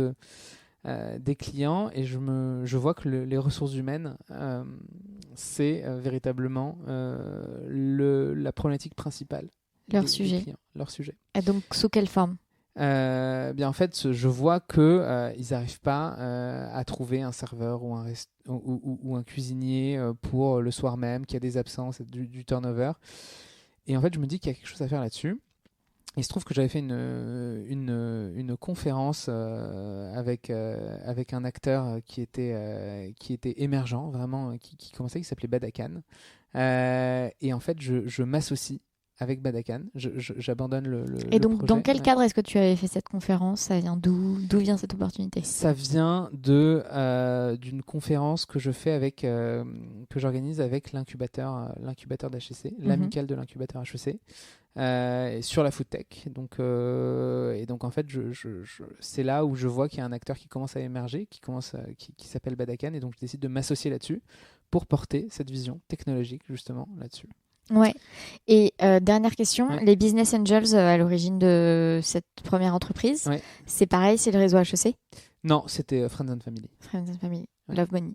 des clients et je vois que les ressources humaines, c'est véritablement la problématique principale des clients, leur sujet. Et donc, sous quelle forme? Bien en fait, je vois que ils n'arrivent pas à trouver un serveur ou un cuisinier pour le soir même, qui a des absences, du turnover. Et en fait, je me dis qu'il y a quelque chose à faire là-dessus. Il se trouve que j'avais fait une conférence avec un acteur qui était émergent, vraiment, qui commençait, qui s'appelait Badakan. Et en fait, je m'associe avec Badakan. J'abandonne le Et donc, projet. dans quel cadre est-ce que tu avais fait cette conférence? Ça vient d'où vient cette opportunité? Ça vient d'une conférence que je fais que j'organise avec l'incubateur d'HEC, l'amicale de l'incubateur HEC, sur la food tech. Et donc en fait, c'est là où je vois qu'il y a un acteur qui commence à émerger, qui s'appelle Badakan, et donc je décide de m'associer là-dessus pour porter cette vision technologique justement là-dessus. Ouais. Et dernière question, les Business Angels à l'origine de cette première entreprise, c'est pareil, c'est le réseau HEC? Non, c'était Friends and Family. Friends and Family, Love Money.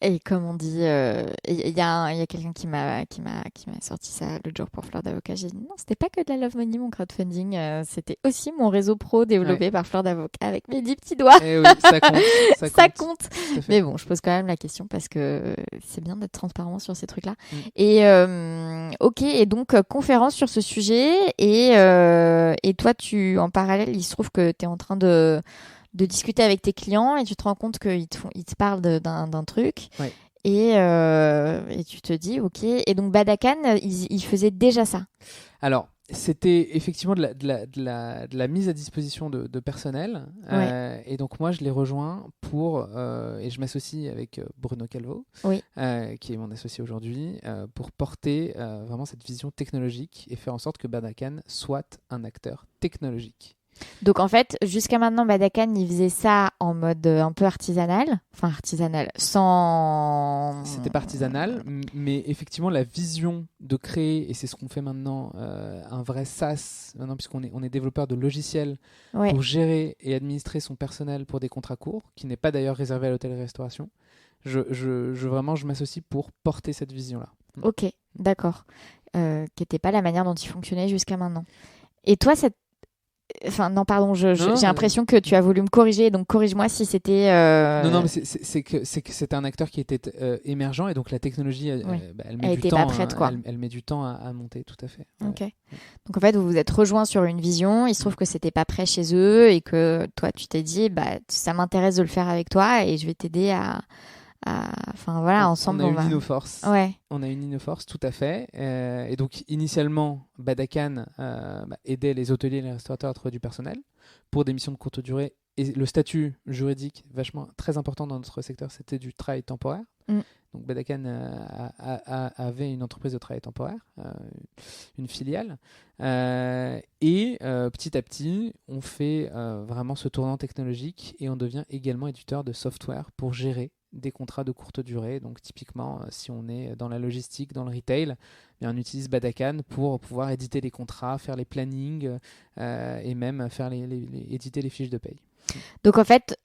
Et comme on dit, il y a quelqu'un qui m'a sorti ça l'autre jour pour Fleur d'Avocat. J'ai dit non, c'était pas que de la Love Money, mon crowdfunding, c'était aussi mon réseau pro développé par Fleur d'Avocat avec mes 10 petits doigts. Eh oui, ça compte. Ça compte. Mais bon, je pose quand même la question parce que c'est bien d'être transparent sur ces trucs-là. Et ok, et donc conférence sur ce sujet. Et toi, en parallèle, il se trouve que tu es en train de discuter avec tes clients et tu te rends compte qu'ils te parlent d'un truc. Et tu te dis, ok. Et donc, Badakan, il faisait déjà ça. Alors, c'était effectivement de la mise à disposition de personnel. Et donc, moi, je les rejoins et je m'associe avec Bruno Calvo, qui est mon associé aujourd'hui, pour porter vraiment cette vision technologique et faire en sorte que Badakan soit un acteur technologique. Donc en fait, jusqu'à maintenant, Badakan, il faisait ça en mode un peu artisanal. Enfin artisanal, sans... C'était pas artisanal, mais effectivement la vision de créer, et c'est ce qu'on fait maintenant, un vrai SaaS, maintenant puisqu'on est développeur de logiciels pour gérer et administrer son personnel pour des contrats courts, qui n'est pas d'ailleurs réservé à l'hôtellerie-restauration. Je m'associe pour porter cette vision-là. Ok, d'accord. Qui n'était pas la manière dont il fonctionnait jusqu'à maintenant. Et toi, Enfin, non, pardon, j'ai l'impression que tu as voulu me corriger, donc corrige-moi si c'était... Non, mais c'est que c'était un acteur qui était émergent, et donc la technologie, elle met du temps. Pas prête, quoi. Elle met du temps à monter, tout à fait. Ok. Donc en fait, vous vous êtes rejoints sur une vision, il se trouve que c'était pas prêt chez eux, et que toi, tu t'es dit, bah, ça m'intéresse de le faire avec toi, et je vais t'aider Enfin voilà, ensemble on a uni nos forces. On a uni nos forces, tout à fait. Et donc initialement, Badakan aidait les hôteliers et les restaurateurs à trouver du personnel pour des missions de courte durée. Et le statut juridique, vachement très important dans notre secteur, c'était du travail temporaire. Donc Badakan avait une entreprise de travail temporaire, une filiale. Et petit à petit, on fait vraiment ce tournant technologique et on devient également éditeur de software pour gérer des contrats de courte durée. Donc typiquement, si on est dans la logistique, dans le retail, bien, on utilise Badacan pour pouvoir éditer les contrats, faire les plannings et même faire éditer les fiches de paye. Donc en fait,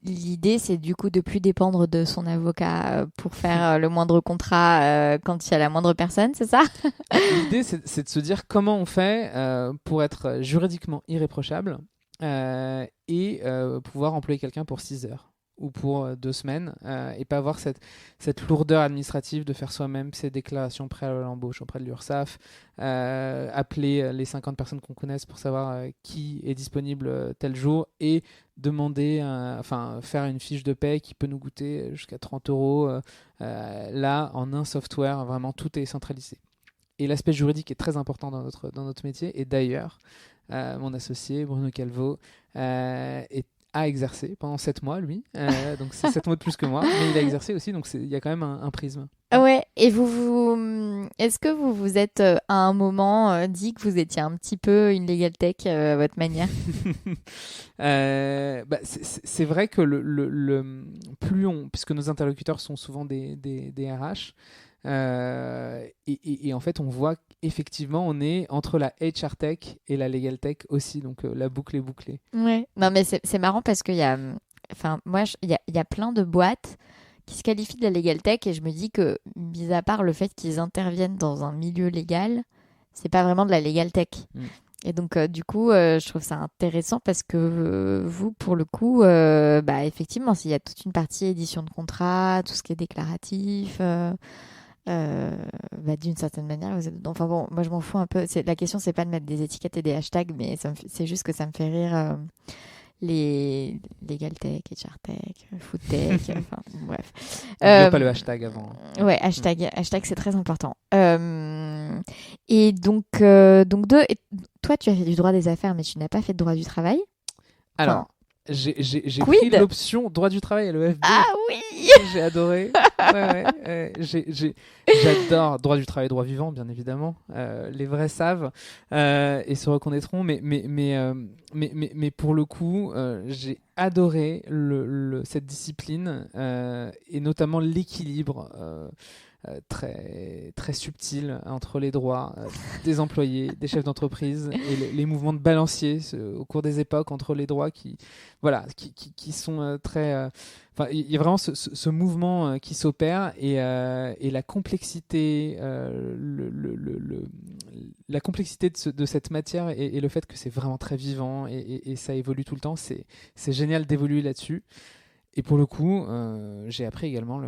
l'idée c'est du coup de plus dépendre de son avocat pour faire le moindre contrat quand il y a la moindre personne, c'est ça? L'idée c'est de se dire comment on fait pour être juridiquement irréprochable et pouvoir employer quelqu'un pour 6 heures ou pour 2 semaines et pas avoir cette lourdeur administrative de faire soi-même ses déclarations préalables à l'embauche auprès de l'URSSAF, appeler les 50 personnes qu'on connaisse pour savoir qui est disponible tel jour et demander, faire une fiche de paie qui peut nous coûter jusqu'à 30 euros. Là, en un software, vraiment tout est centralisé. Et l'aspect juridique est très important dans notre métier. Et d'ailleurs, mon associé, Bruno Calvo, a exercé pendant 7 mois, lui. Donc c'est 7 mois de plus que moi. Mais il a exercé aussi, donc il y a quand même un prisme. Ouais, et est-ce que vous vous êtes à un moment dit que vous étiez un petit peu une legal tech à votre manière? C'est vrai que puisque nos interlocuteurs sont souvent des RH, et en fait on voit qu'effectivement on est entre la HR tech et la legal tech aussi, donc la boucle est bouclée. Ouais, non mais c'est marrant parce qu'il y a, il y a plein de boîtes qui se qualifient de la legal tech et je me dis que, mis à part le fait qu'ils interviennent dans un milieu légal, c'est pas vraiment de la legal tech. Et donc, du coup, je trouve ça intéressant parce que vous, pour le coup, effectivement, s'il y a toute une partie édition de contrat, tout ce qui est déclaratif, d'une certaine manière, vous êtes... Enfin bon, moi, je m'en fous un peu. La question, c'est pas de mettre des étiquettes et des hashtags, mais c'est juste que ça me fait rire... les legal tech, HR tech, food tech, enfin bref. Il n'y a pas le hashtag avant. Ouais, hashtag c'est très important. Et donc toi tu as fait du droit des affaires mais tu n'as pas fait de droit du travail. Alors, j'ai pris l'option droit du travail à l'EFB. Ah oui. J'ai adoré. J'adore droit du travail, droit vivant, bien évidemment. Les vrais savent et se reconnaîtront. Mais pour le coup, j'ai adoré cette discipline et notamment l'équilibre très, très subtil entre les droits des employés, des chefs d'entreprise et les mouvements de balancier au cours des époques entre les droits qui sont très... il y a vraiment ce mouvement qui s'opère et la complexité, la complexité de cette matière et le fait que c'est vraiment très vivant et ça évolue tout le temps, c'est génial d'évoluer là-dessus. Et pour le coup, j'ai appris également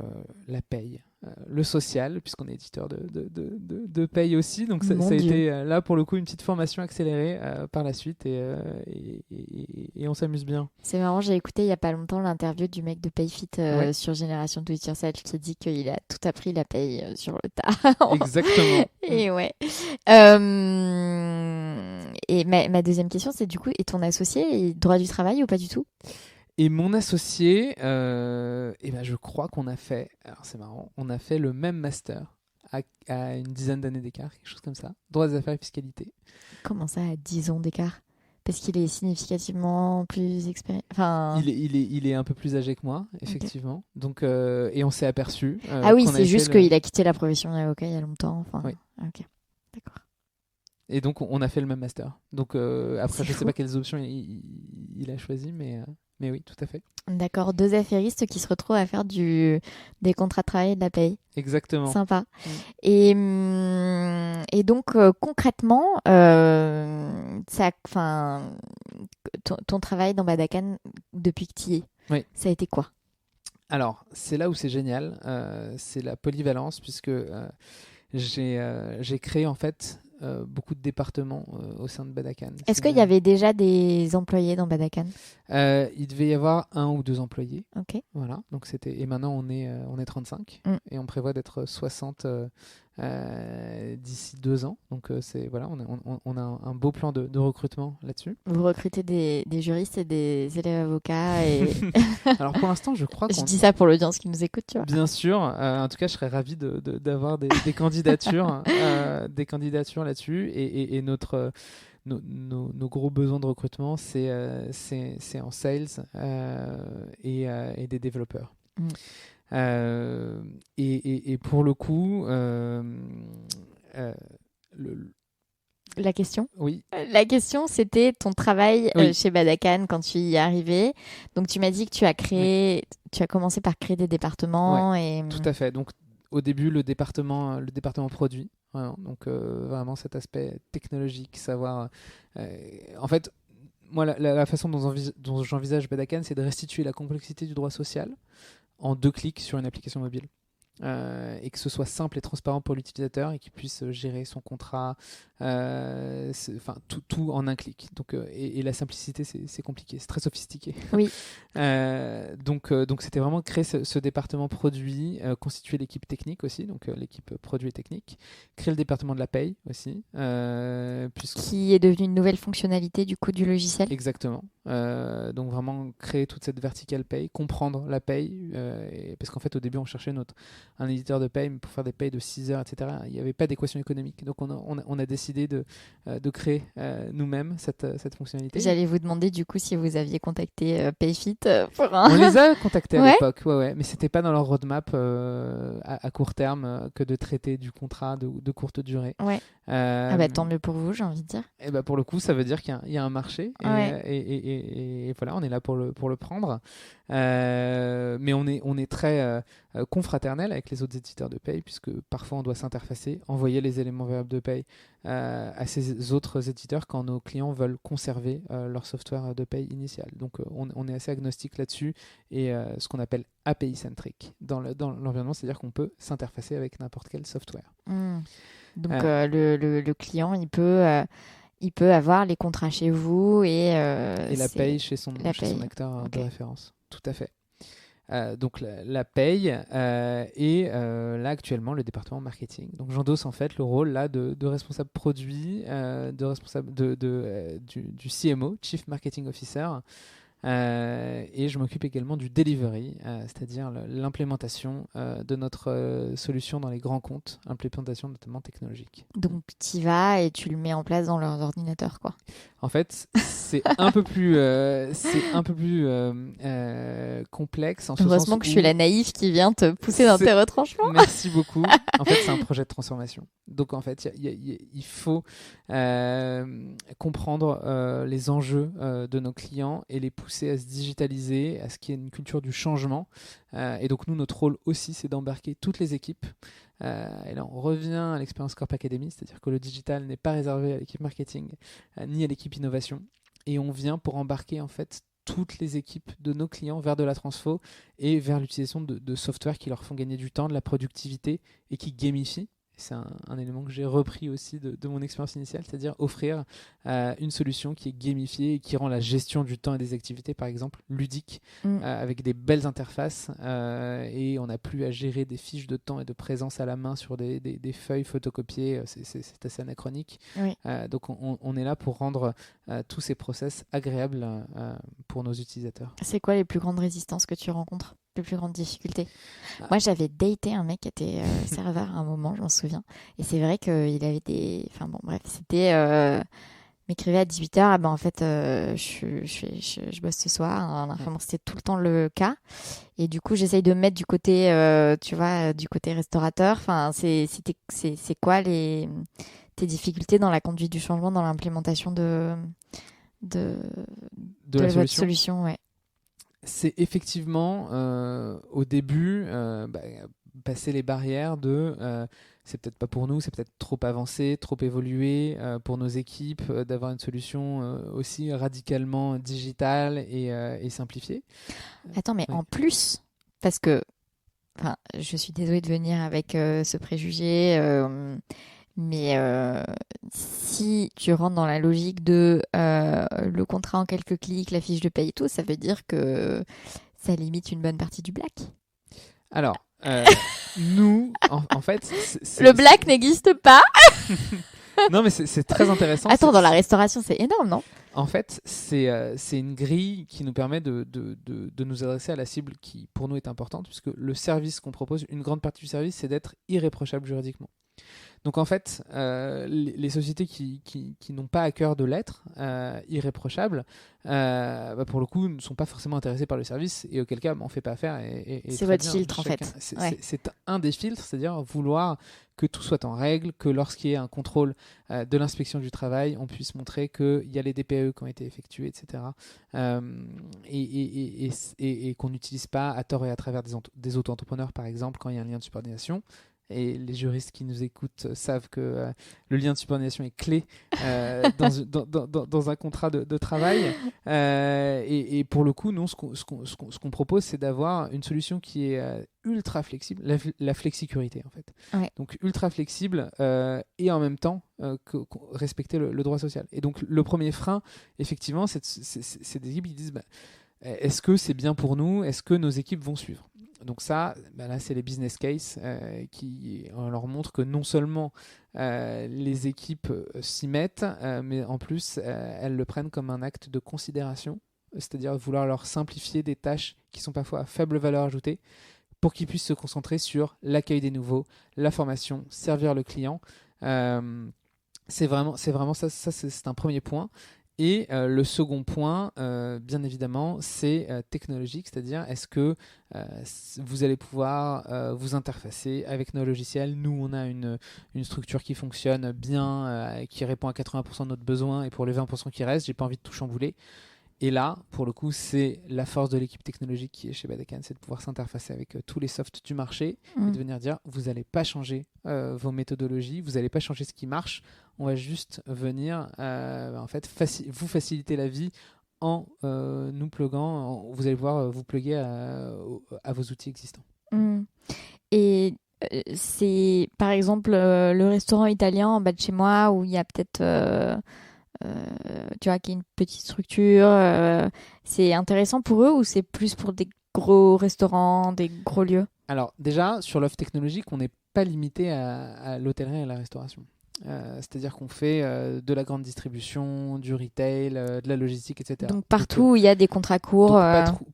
la paye, le social, puisqu'on est éditeur de paye aussi. Donc ça a été là pour le coup une petite formation accélérée par la suite et on s'amuse bien. C'est marrant, j'ai écouté il n'y a pas longtemps l'interview du mec de PayFit sur Génération Do It Yourself qui dit qu'il a tout appris la paye sur le tas. Exactement. Et ouais. Et ma deuxième question, c'est du coup, est ton associé droit du travail ou pas du tout? Et mon associé, je crois qu'on a fait, alors c'est marrant, on a fait le même master à une dizaine d'années d'écart, quelque chose comme ça, droit des affaires et fiscalité. Comment ça, à 10 ans d'écart? Parce qu'il est significativement plus expérimenté. Enfin... Il est un peu plus âgé que moi, effectivement. Okay. Donc, et on s'est aperçu. Ah oui, c'est juste qu'il a quitté la profession d'avocat il y a longtemps. Enfin, oui. Ok, d'accord. Et donc, on a fait le même master. Donc, après, je ne sais pas quelles options il a choisi, mais oui, tout à fait. D'accord, 2 affairistes qui se retrouvent à faire des contrats de travail et de la paye. Exactement. Sympa. Et donc, concrètement, ton travail dans Badacan, depuis que tu y es, ça a été quoi? Alors, c'est là où c'est génial. C'est la polyvalence, puisque j'ai créé en fait beaucoup de départements au sein de Badacan. Est-ce qu'il y avait déjà des employés dans Badacan? Il devait y avoir 1 ou 2 employés. Ok. Voilà. Donc et maintenant on est 35 et on prévoit d'être 60 d'ici 2 ans. Donc on a un beau plan de recrutement là-dessus. Vous recrutez des juristes et des élèves avocats et... Alors pour l'instant, je crois je dis ça pour l'audience qui nous écoute, tu vois. Bien sûr. En tout cas, je serais ravi d'avoir des candidatures, des candidatures là-dessus et notre nos gros besoins de recrutement, c'est en sales et des développeurs. Et pour le coup, La question oui. La question, c'était ton travail chez Badakan quand tu y es arrivé. Donc, tu m'as dit que tu as commencé par créer des départements. Tout à fait. Donc, au début, le département produit. Donc, vraiment cet aspect technologique, savoir. En fait, moi, la façon dont j'envisage Badakan, c'est de restituer la complexité du droit social en 2 clics sur une application mobile. Et que ce soit simple et transparent pour l'utilisateur et qu'il puisse gérer son contrat, tout en un clic. Donc, et la simplicité, c'est compliqué, c'est très sophistiqué. Oui. Donc c'était vraiment créer ce département produit, constituer l'équipe technique aussi, donc l'équipe produit et technique, créer le département de la paye aussi. Qui est devenu une nouvelle fonctionnalité du coup du logiciel. Exactement. Donc vraiment créer toute cette verticale paye, comprendre la paye, parce qu'en fait au début on cherchait un éditeur de paye pour faire des payes de 6 heures, etc. Il n'y avait pas d'équation économique. Donc on a décidé de créer nous-mêmes cette fonctionnalité. J'allais vous demander du coup si vous aviez contacté Payfit pour On les a contactés à l'époque, mais c'était pas dans leur roadmap à court terme que de traiter du contrat de courte durée. Ouais. Tant mieux pour vous, j'ai envie de dire. Et pour le coup, ça veut dire qu'il y a un marché et voilà, on est là pour le prendre. Mais on est très confraternel avec les autres éditeurs de paye, puisque parfois on doit s'interfacer, envoyer les éléments variables de paye à ces autres éditeurs quand nos clients veulent conserver leur software de paye initial. Donc on est assez agnostique là-dessus et ce qu'on appelle API-centric dans l'environnement, c'est-à-dire qu'on peut s'interfacer avec n'importe quel software. Donc le client, il peut avoir les contrats chez vous et la paye chez son acteur de référence. Tout à fait. Donc la paye et là actuellement le département marketing. Donc j'endosse en fait le rôle là de responsable produit, de responsable du CMO, Chief Marketing Officer. Et je m'occupe également du delivery, c'est-à-dire l'implémentation de notre solution dans les grands comptes, implémentation notamment technologique. Donc tu y vas et tu le mets en place dans leurs ordinateurs, quoi. En fait, c'est un peu plus complexe. Heureusement que je suis la naïve qui vient te pousser dans tes retranchements. Merci beaucoup. En fait, c'est un projet de transformation. Donc en fait, il faut comprendre les enjeux de nos clients et les pousser à se digitaliser, à ce qu'il y ait une culture du changement. Et donc nous, notre rôle aussi, c'est d'embarquer toutes les équipes. Et là, on revient à l'expérience Corp Academy, c'est-à-dire que le digital n'est pas réservé à l'équipe marketing ni à l'équipe innovation. Et on vient pour embarquer en fait toutes les équipes de nos clients vers de la transfo et vers l'utilisation de software qui leur font gagner du temps, de la productivité et qui gamifient. C'est un élément que j'ai repris aussi de mon expérience initiale, c'est-à-dire offrir une solution qui est gamifiée et qui rend la gestion du temps et des activités, par exemple, ludique, avec des belles interfaces et on n'a plus à gérer des fiches de temps et de présence à la main sur des feuilles photocopiées, c'est assez anachronique. Oui. Donc on est là pour rendre tous ces process agréables pour nos utilisateurs. C'est quoi les plus grandes résistances que tu rencontres ? Les plus grandes difficultés? Moi, j'avais daté un mec qui était serveur à un moment, je m'en souviens. Et c'est vrai qu'il avait des... Enfin bon, bref, c'était... m'écrivait à 18h, ah ben en fait, je bosse ce soir. Enfin bon, c'était tout le temps le cas. Et du coup, j'essaye de me mettre du côté, tu vois, du côté restaurateur. Enfin, c'est quoi tes difficultés dans la conduite du changement, dans l'implémentation de votre solution, ouais. C'est effectivement au début passer les barrières c'est peut-être pas pour nous, c'est peut-être trop avancé, trop évolué pour nos équipes d'avoir une solution aussi radicalement digitale et simplifiée. Attends, mais en plus, parce que je suis désolée de venir avec ce préjugé, mais si tu rentres dans la logique de le contrat en quelques clics, la fiche de paye et tout, ça veut dire que ça limite une bonne partie du black. Alors, nous, en fait... Le black n'existe pas. Non, mais c'est très intéressant. Attends, dans la restauration, c'est énorme, non? En fait, c'est une grille qui nous permet de nous adresser à la cible qui, pour nous, est importante, puisque le service qu'on propose, une grande partie du service, c'est d'être irréprochable juridiquement. Donc en fait, les sociétés qui n'ont pas à cœur de l'être irréprochables, pour le coup, ne sont pas forcément intéressées par le service, et auquel cas, on ne fait pas affaire. C'est votre filtre, en fait. C'est un des filtres, c'est-à-dire vouloir que tout soit en règle, que lorsqu'il y ait un contrôle de l'inspection du travail, on puisse montrer qu'il y a les DPE qui ont été effectués, etc. Et qu'on n'utilise pas à tort et à travers des auto-entrepreneurs, par exemple, quand il y a un lien de subordination. Et les juristes qui nous écoutent savent que le lien de subordination est clé dans un contrat de travail. Et pour le coup, nous, ce qu'on propose, c'est d'avoir une solution qui est ultra flexible, la flexicurité en fait. Ouais. Donc ultra flexible et en même temps respecter le droit social. Et donc le premier frein, effectivement, c'est des équipes qui disent est-ce que c'est bien pour nous? Est-ce que nos équipes vont suivre? Donc ça, là, c'est les business cases qui on leur montre que non seulement les équipes s'y mettent, mais en plus, elles le prennent comme un acte de considération, c'est-à-dire vouloir leur simplifier des tâches qui sont parfois à faible valeur ajoutée pour qu'ils puissent se concentrer sur l'accueil des nouveaux, la formation, servir le client. C'est vraiment ça c'est un premier point. Et le second point, bien évidemment, c'est technologique, c'est-à-dire est-ce que vous allez pouvoir vous interfacer avec nos logiciels. Nous, on a une structure qui fonctionne bien, qui répond à 80% de notre besoin, et pour les 20% qui restent, j'ai pas envie de tout chambouler. Et là, pour le coup, c'est la force de l'équipe technologique qui est chez Badakan, c'est de pouvoir s'interfacer avec tous les softs du marché et de venir dire, vous n'allez pas changer vos méthodologies, vous n'allez pas changer ce qui marche, on va juste venir en fait, vous faciliter la vie en nous pluguant, vous allez pouvoir vous pluguer à vos outils existants. Et c'est par exemple le restaurant italien en bas de chez moi où il y a peut-être... tu vois, qui est une petite structure, c'est intéressant pour eux ou c'est plus pour des gros restaurants, des gros lieux? Alors déjà, sur l'offre technologique, on n'est pas limité à l'hôtellerie et à la restauration. C'est-à-dire qu'on fait de la grande distribution, du retail, de la logistique, etc. Donc partout où il y a des contrats courts.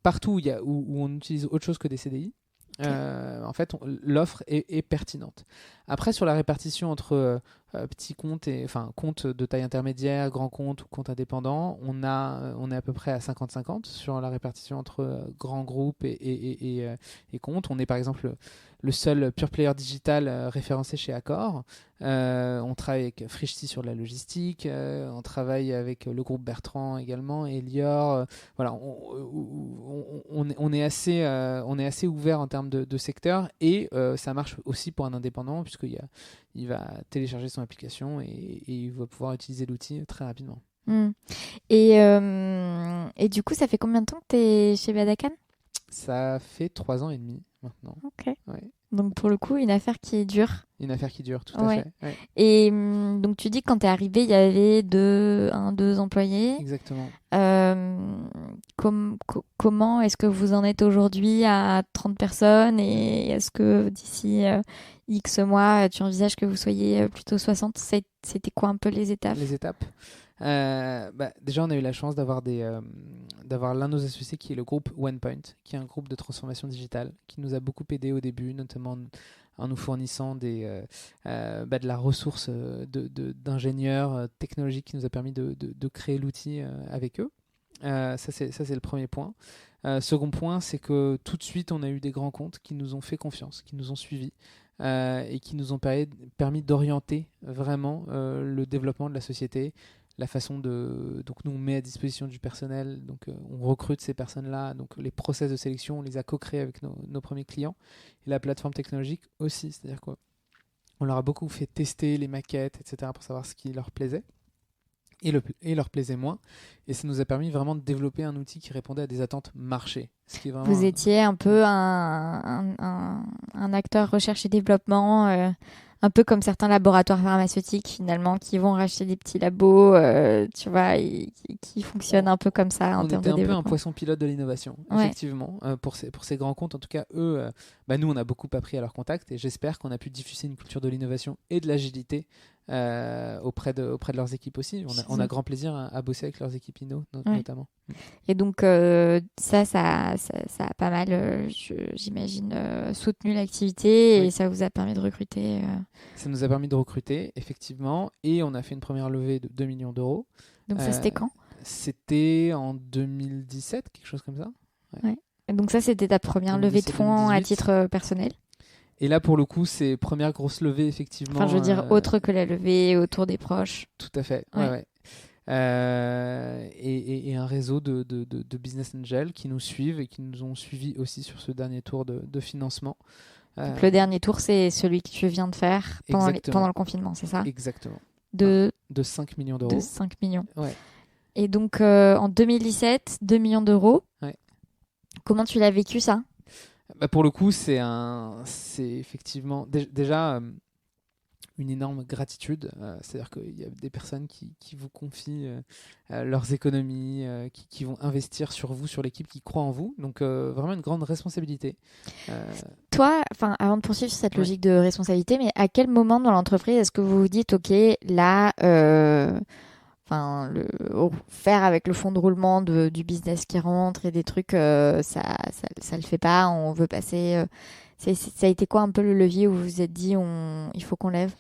Partout où on utilise autre chose que des CDI. En fait, l'offre est pertinente. Après, sur la répartition entre petits comptes et comptes de taille intermédiaire, grands comptes ou comptes indépendants, on est à peu près à 50-50 sur la répartition entre grands groupes et comptes. On est par exemple le seul pure player digital référencé chez Accor. On travaille avec Frishti sur de la logistique. On travaille avec le groupe Bertrand également, Elior. Voilà, on est assez ouvert en termes de secteur, et ça marche aussi pour un indépendant puisqu'il va télécharger son application et il va pouvoir utiliser l'outil très rapidement. Et du coup, ça fait combien de temps que tu es chez Badakan? Ça fait 3 ans et demi maintenant. Ok. Ouais. Donc pour le coup, une affaire qui dure. Une affaire qui dure, tout à fait. Ouais. Et donc tu dis que quand tu es arrivé, il y avait deux employés. Exactement. Comment est-ce que vous en êtes aujourd'hui à 30 personnes, et est-ce que d'ici X mois, tu envisages que vous soyez plutôt 60? C'était quoi un peu les étapes? Les étapes. Déjà, on a eu la chance d'avoir l'un de nos associés qui est le groupe OnePoint, qui est un groupe de transformation digitale qui nous a beaucoup aidé au début, notamment en nous fournissant de la ressource d'ingénieurs technologiques qui nous a permis de créer l'outil avec eux. Ça, c'est le premier point. Second point, c'est que tout de suite, on a eu des grands comptes qui nous ont fait confiance, qui nous ont suivis et qui nous ont permis d'orienter vraiment le développement de la société, la façon donc nous on met à disposition du personnel, donc on recrute ces personnes-là, donc les process de sélection on les a co-créés avec nos premiers clients, et la plateforme technologique aussi, c'est-à-dire quoi, on leur a beaucoup fait tester les maquettes, etc., pour savoir ce qui leur plaisait et leur plaisait moins, et ça nous a permis vraiment de développer un outil qui répondait à des attentes marché. Vous étiez un peu un acteur recherche et développement, un peu comme certains laboratoires pharmaceutiques finalement qui vont racheter des petits labos, tu vois, qui fonctionnent un peu comme ça en termes de développement. On était un peu un poisson pilote de l'innovation, effectivement. Pour ces grands comptes, en tout cas, eux, nous, on a beaucoup appris à leur contact, et j'espère qu'on a pu diffuser une culture de l'innovation et de l'agilité auprès de leurs équipes aussi. On a grand plaisir à bosser avec leurs équipes notamment. Et donc, ça a pas mal, j'imagine, soutenu l'activité et ça vous a permis de recruter. Ça nous a permis de recruter, effectivement, et on a fait une première levée de 2 millions d'euros. Donc ça, c'était quand ? C'était en 2017, quelque chose comme ça. Ouais. Et donc ça, c'était ta première levée de fonds à titre personnel ? Et là, pour le coup, c'est première grosse levée, effectivement. Enfin, je veux dire, autre que la levée autour des proches. Tout à fait, ouais. Et un réseau de business angels qui nous suivent et qui nous ont suivis aussi sur ce dernier tour de financement. Donc le dernier tour, c'est celui que tu viens de faire pendant le confinement, c'est ça ? Exactement. De 5 millions d'euros. De 5 millions. Ouais. Et donc, en 2017, 2 millions d'euros. Ouais. Comment tu l'as vécu, ça ? Pour le coup, c'est effectivement déjà une énorme gratitude. C'est-à-dire qu'il y a des personnes qui vous confient leurs économies, qui vont investir sur vous, sur l'équipe, qui croient en vous. Donc vraiment une grande responsabilité. Toi, avant de poursuivre cette logique de responsabilité, mais à quel moment dans l'entreprise est-ce que vous vous dites, ok, là, faire avec le fonds de roulement du business qui rentre et des trucs, ça le fait pas, on veut passer. Ça a été quoi un peu le levier où vous vous êtes dit, il faut qu'on lève ?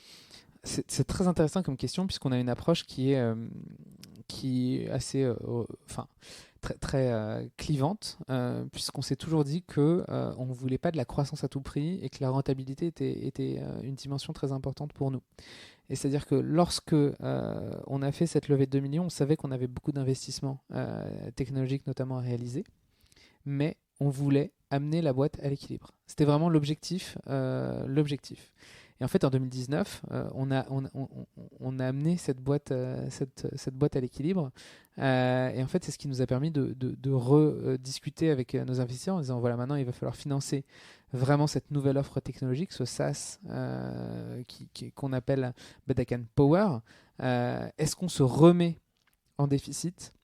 C'est très intéressant comme question puisqu'on a une approche qui est assez, très, très clivante, puisqu'on s'est toujours dit que on ne voulait pas de la croissance à tout prix et que la rentabilité était une dimension très importante pour nous. Et c'est-à-dire que lorsque on a fait cette levée de 2 millions, on savait qu'on avait beaucoup d'investissements technologiques notamment à réaliser, mais on voulait amener la boîte à l'équilibre. C'était vraiment l'objectif. Et en fait, en 2019, on a amené cette boîte à l'équilibre. Et en fait, c'est ce qui nous a permis de rediscuter avec nos investisseurs en disant, voilà, maintenant, il va falloir financer vraiment cette nouvelle offre technologique, ce SaaS qu'on appelle Bedakan Power. Est-ce qu'on se remet en déficit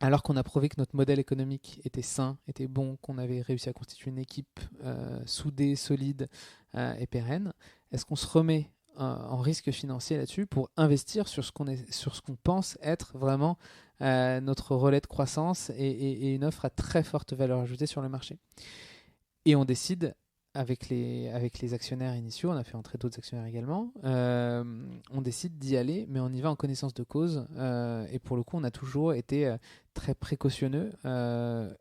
alors qu'on a prouvé que notre modèle économique était sain, était bon, qu'on avait réussi à constituer une équipe soudée, solide et pérenne? Est-ce qu'on se remet en risque financier là-dessus pour investir sur ce qu'on pense être vraiment notre relais de croissance et une offre à très forte valeur ajoutée sur le marché? Et on décide avec les actionnaires initiaux, on a fait entrer d'autres actionnaires également, on décide d'y aller, mais on y va en connaissance de cause. Et pour le coup, on a toujours été très précautionneux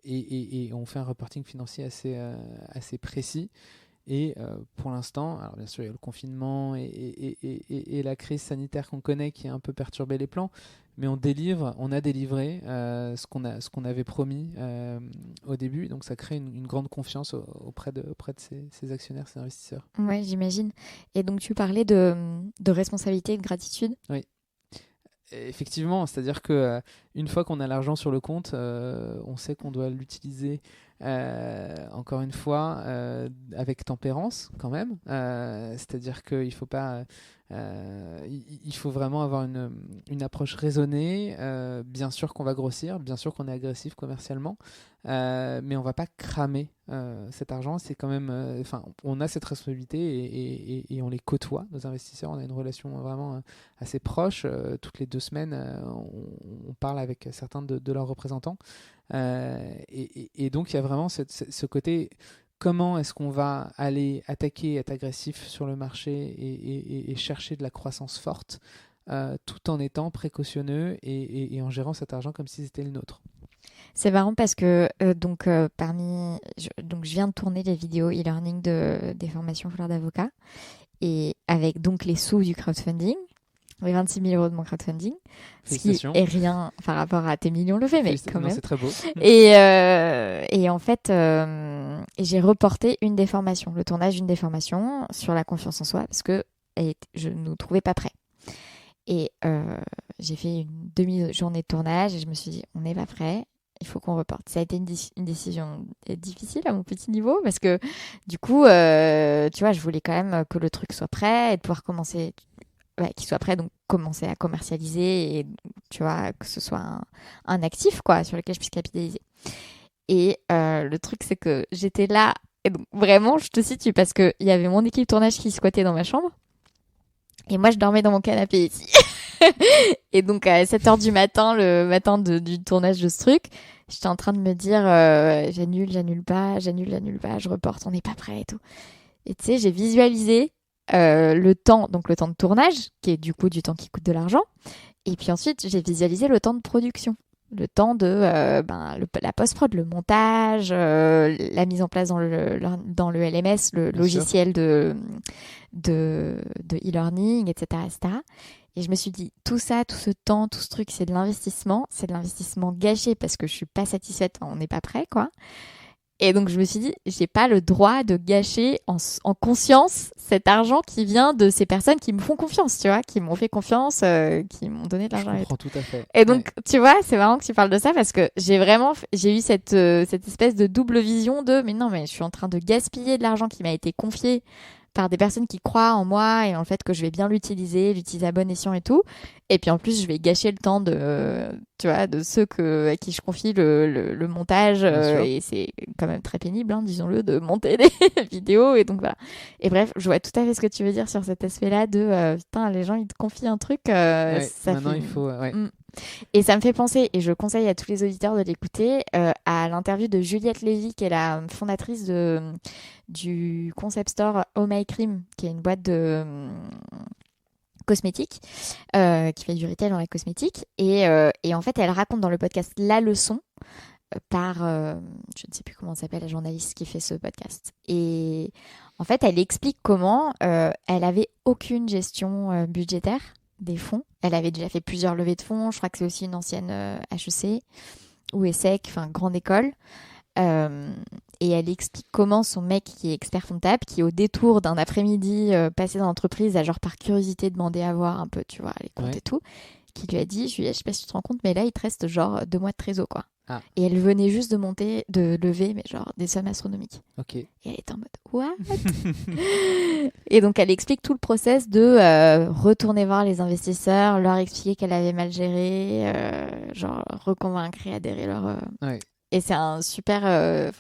et on fait un reporting financier assez précis. Et pour l'instant, alors bien sûr, il y a le confinement et la crise sanitaire qu'on connaît qui a un peu perturbé les plans, mais on a délivré ce qu'on avait promis au début. Donc ça crée une grande confiance auprès de ces actionnaires, ces investisseurs. Oui, j'imagine. Et donc tu parlais de responsabilité et de gratitude. Oui. Effectivement, c'est-à-dire que une fois qu'on a l'argent sur le compte, on sait qu'on doit l'utiliser encore une fois avec tempérance quand même. C'est-à-dire qu'il faut pas, il faut vraiment avoir une approche raisonnée. Bien sûr qu'on va grossir, bien sûr qu'on est agressif commercialement, mais on va pas cramer cet argent. C'est quand même, on a cette responsabilité et on les côtoie, nos investisseurs. On a une relation vraiment assez proche. Toutes les 2 semaines, on parle avec certains de leurs représentants. Et donc il y a vraiment ce côté, comment est-ce qu'on va aller attaquer, être agressif sur le marché et chercher de la croissance forte tout en étant précautionneux et en gérant cet argent comme si c'était le nôtre. C'est marrant parce que je viens de tourner les vidéos e-learning des formations Fleur d'Avocat et avec donc les sous du crowdfunding. Les 26 000 euros de mon crowdfunding, ce qui est rien par rapport à tes millions levés, mais quand même. C'est très beau. Et en fait, j'ai reporté une des formations, le tournage d'une des formations sur la confiance en soi, parce que je ne nous trouvais pas prêts. Et j'ai fait une demi-journée de tournage et je me suis dit, on n'est pas prêt, il faut qu'on reporte. Ça a été une décision difficile à mon petit niveau, parce que du coup, tu vois, je voulais quand même que le truc soit prêt et de pouvoir commencer... qu'il soit prêt, donc commencer à commercialiser et tu vois, que ce soit un actif quoi, sur lequel je puisse capitaliser. Et le truc, c'est que j'étais là, et donc vraiment, je te situe, parce qu'il y avait mon équipe tournage qui squattait dans ma chambre. Et moi, je dormais dans mon canapé ici. Et donc, à 7h du matin, le matin du tournage de ce truc, j'étais en train de me dire, j'annule pas, je reporte, on n'est pas prêt et tout. Et tu sais, j'ai visualisé le temps de tournage, qui est du coup du temps qui coûte de l'argent. Et puis ensuite, j'ai visualisé le temps de production. Le temps de la post-prod, le montage, la mise en place dans le LMS, le Bien logiciel de e-learning, etc., etc. Et je me suis dit, tout ça, tout ce temps, tout ce truc, c'est de l'investissement. C'est de l'investissement gâché parce que je suis pas satisfaite, on n'est pas prêt, quoi. Et donc, je me suis dit, j'ai pas le droit de gâcher en conscience cet argent qui vient de ces personnes qui me font confiance, tu vois, qui m'ont fait confiance, qui m'ont donné de Je l'argent. comprends tout à fait. Et donc, tu vois, c'est marrant que tu parles de ça parce que j'ai eu cette espèce de double vision de, mais non, mais je suis en train de gaspiller de l'argent qui m'a été confié par des personnes qui croient en moi et en fait que je vais bien l'utiliser à bon escient et tout. Et puis en plus, je vais gâcher le temps tu vois, de ceux à qui je confie le montage. Et c'est quand même très pénible, hein, disons-le, de monter des vidéos. Et donc voilà. Et bref, je vois tout à fait ce que tu veux dire sur cet aspect-là de, putain, les gens, ils te confient un truc. Ça maintenant, fait... il faut... Et ça me fait penser, et je conseille à tous les auditeurs de l'écouter, à l'interview de Juliette Lévy, qui est la fondatrice du concept store Oh My Cream, qui est une boîte de cosmétiques, qui fait du retail dans la cosmétique. Et en fait, elle raconte dans le podcast La Leçon, par, je ne sais plus comment s'appelle la journaliste qui fait ce podcast. Et en fait, elle explique comment elle avait aucune gestion budgétaire des fonds. Elle avait déjà fait plusieurs levées de fonds. Je crois que c'est aussi une ancienne HEC ou ESSEC, enfin grande école. Et elle explique comment son mec, qui est expert comptable, qui au détour d'un après-midi passé dans l'entreprise, a genre par curiosité demandé à voir un peu, tu vois, les comptes et tout, qui lui a dit, je sais pas si tu te rends compte, mais là, il te reste genre 2 mois de trésor, quoi. Ah. Et elle venait juste de lever, mais genre des sommes astronomiques. Ok. Et elle était en mode, what? Et donc, elle explique tout le process de retourner voir les investisseurs, leur expliquer qu'elle avait mal géré, genre reconvaincre et adhérer leur... Ouais. Et c'est un super,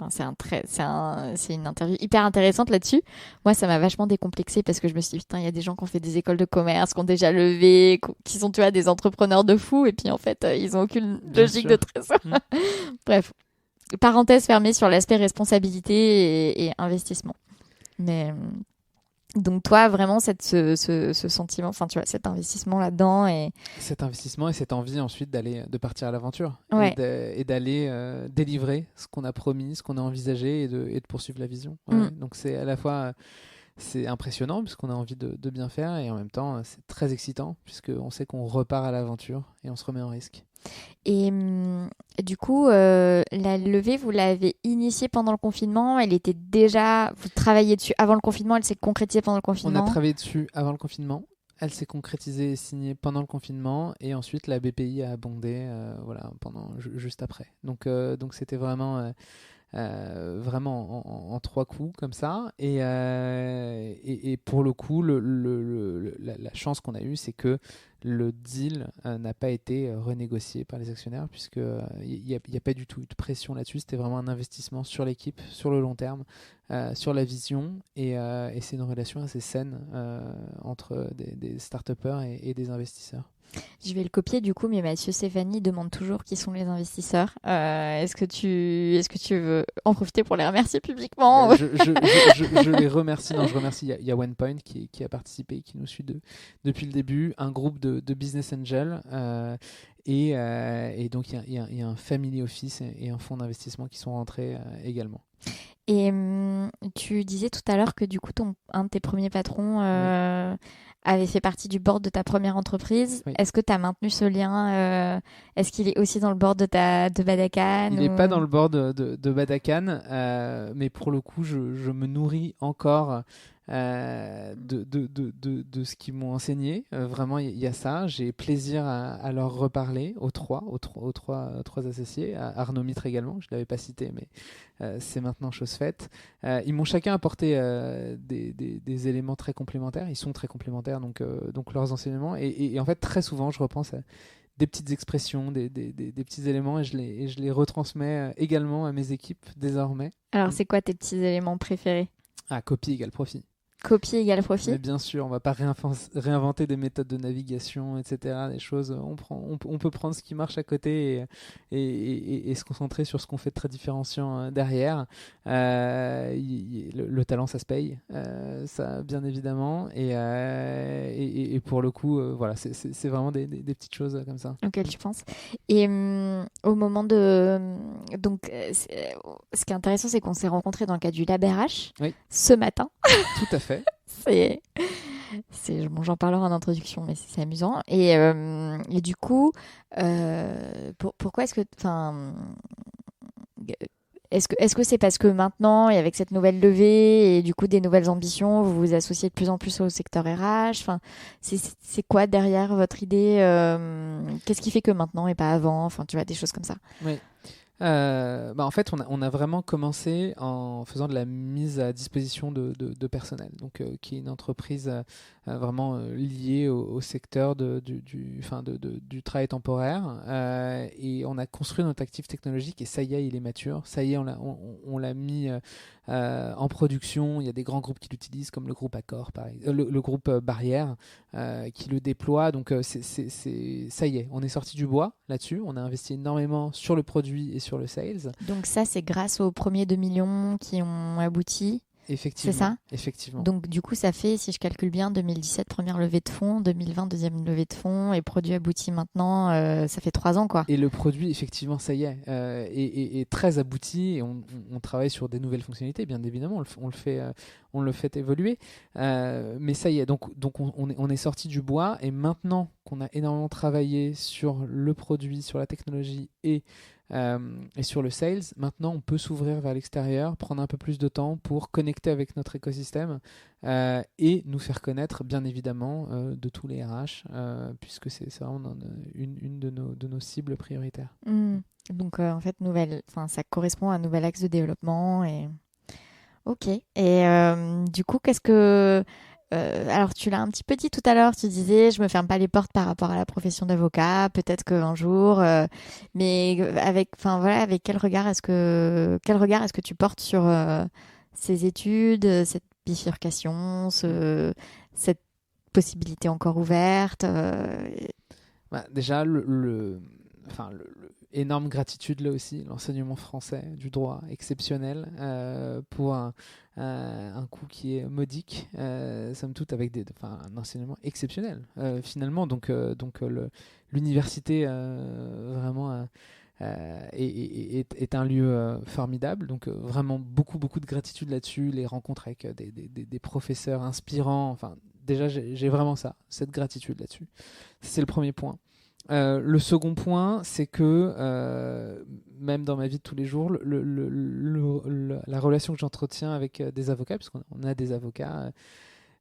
c'est une interview hyper intéressante là-dessus. Moi, ça m'a vachement décomplexée parce que je me suis dit, putain, il y a des gens qui ont fait des écoles de commerce, qui ont déjà levé, qui sont, tu vois, des entrepreneurs de fous, et puis en fait, ils ont aucune logique de trésor. Bref, parenthèse fermée sur l'aspect responsabilité et investissement. Mais donc toi, vraiment, ce sentiment, enfin, tu vois, cet investissement là-dedans et cet investissement et cette envie ensuite de partir à l'aventure et d'aller délivrer ce qu'on a promis, ce qu'on a envisagé et de poursuivre la vision. Donc c'est à la fois c'est impressionnant puisqu'on a envie de bien faire et en même temps c'est très excitant puisqu'on sait qu'on repart à l'aventure et on se remet en risque. Et du coup, la levée, vous l'avez initiée pendant le confinement. Elle était déjà... Vous travailliez dessus avant le confinement. Elle s'est concrétisée pendant le confinement. On a travaillé dessus avant le confinement. Elle s'est concrétisée et signée pendant le confinement. Et ensuite, la BPI a abondé juste après. Donc c'était vraiment... vraiment en 3 coups comme ça et pour le coup la chance qu'on a eue c'est que le deal n'a pas été renégocié par les actionnaires puisque il n'y a pas du tout eu de pression là-dessus. C'était vraiment un investissement sur l'équipe, sur le long terme, sur la vision et c'est une relation assez saine entre des start-upers et des investisseurs. Je vais le copier du coup, mais Mathieu Stéphanie demande toujours qui sont les investisseurs. Est-ce que tu veux en profiter pour les remercier publiquement? Je les remercie. Non, je remercie. Il y a OnePoint qui a participé, qui nous suit depuis le début, un groupe de business angels et donc il y a un family office et un fonds d'investissement qui sont rentrés également. Et tu disais tout à l'heure que du coup, un de tes premiers patrons avait fait partie du board de ta première entreprise. Oui. Est-ce que tu as maintenu ce lien Est-ce qu'il est aussi dans le board de Badakan? Il n'est pas dans le board de Badakan, mais pour le coup, je me nourris encore de ce qu'ils m'ont enseigné. Vraiment, il y a ça. J'ai plaisir à leur reparler aux trois associés, à Arnaud Mitre également, je ne l'avais pas cité, mais c'est maintenant chose faite. Ils m'ont chacun apporté des éléments très complémentaires. Ils sont très complémentaires, donc leurs enseignements. Et en fait, très souvent, je repense à des petites expressions, des petits éléments et je les retransmets également à mes équipes désormais. Alors, c'est quoi tes petits éléments préférés? Copie égale profit. copie égale profit. Mais bien sûr, on va pas réinventer des méthodes de navigation, etc. Des choses, on peut prendre ce qui marche à côté et se concentrer sur ce qu'on fait de très différenciant derrière. Le talent, ça se paye, ça bien évidemment. Et pour le coup, voilà, c'est vraiment des petites choses comme ça. Auquel tu penses. Et au moment de... Donc, ce qui est intéressant, c'est qu'on s'est rencontrés dans le cadre du Lab RH Oui. ce matin. Tout à fait. Bon, j'en parlerai en introduction, mais c'est amusant. Et du coup, pourquoi est-ce que... Enfin, est-ce que c'est parce que maintenant, et avec cette nouvelle levée et du coup des nouvelles ambitions, vous vous associez de plus en plus au secteur RH? Enfin, c'est quoi derrière votre idée? Qu'est-ce qui fait que maintenant et pas avant? Enfin, tu vois, des choses comme ça. Oui. En fait, on a vraiment commencé en faisant de la mise à disposition de personnel, donc qui est une entreprise vraiment liée au secteur du travail temporaire. Et on a construit notre actif technologique et ça y est, il est mature. Ça y est, on l'a mis en production. Il y a des grands groupes qui l'utilisent, comme le groupe Accor, le groupe Barrière, qui le déploie. Donc ça y est, on est sorti du bois là-dessus. On a investi énormément sur le produit et sur le sales. Donc ça, c'est grâce aux premiers 2 millions qui ont abouti. Effectivement. C'est ça? Effectivement. Donc du coup, ça fait, si je calcule bien, 2017, première levée de fonds, 2020, deuxième levée de fonds, et produit abouti maintenant, ça fait 3 ans, quoi. Et le produit, effectivement, ça y est, est très abouti. Et on travaille sur des nouvelles fonctionnalités, bien évidemment. On le fait évoluer. Mais ça y est, donc on est sorti du bois. Et maintenant qu'on a énormément travaillé sur le produit, sur la technologie et sur le sales, maintenant on peut s'ouvrir vers l'extérieur, prendre un peu plus de temps pour connecter avec notre écosystème et nous faire connaître bien évidemment de tous les RH puisque c'est vraiment une de nos cibles prioritaires. Donc en fait, ça correspond à un nouvel axe de développement. Ok. Et du coup, qu'est-ce que... alors, tu l'as un petit peu dit tout à l'heure, tu disais, je me ferme pas les portes par rapport à la profession d'avocat, peut-être qu'un jour, mais avec quel regard est-ce que tu portes sur ces études, cette bifurcation, cette possibilité encore ouverte Déjà, énorme gratitude là aussi, l'enseignement français du droit exceptionnel pour un coût qui est modique, somme toute avec un enseignement exceptionnel finalement. Donc l'université vraiment est un lieu formidable. Donc vraiment beaucoup de gratitude là-dessus, les rencontres avec des professeurs inspirants. Enfin déjà j'ai vraiment cette gratitude là-dessus. C'est le premier point. Le second point, c'est que même dans ma vie de tous les jours, la relation que j'entretiens avec des avocats, puisqu'on a des avocats,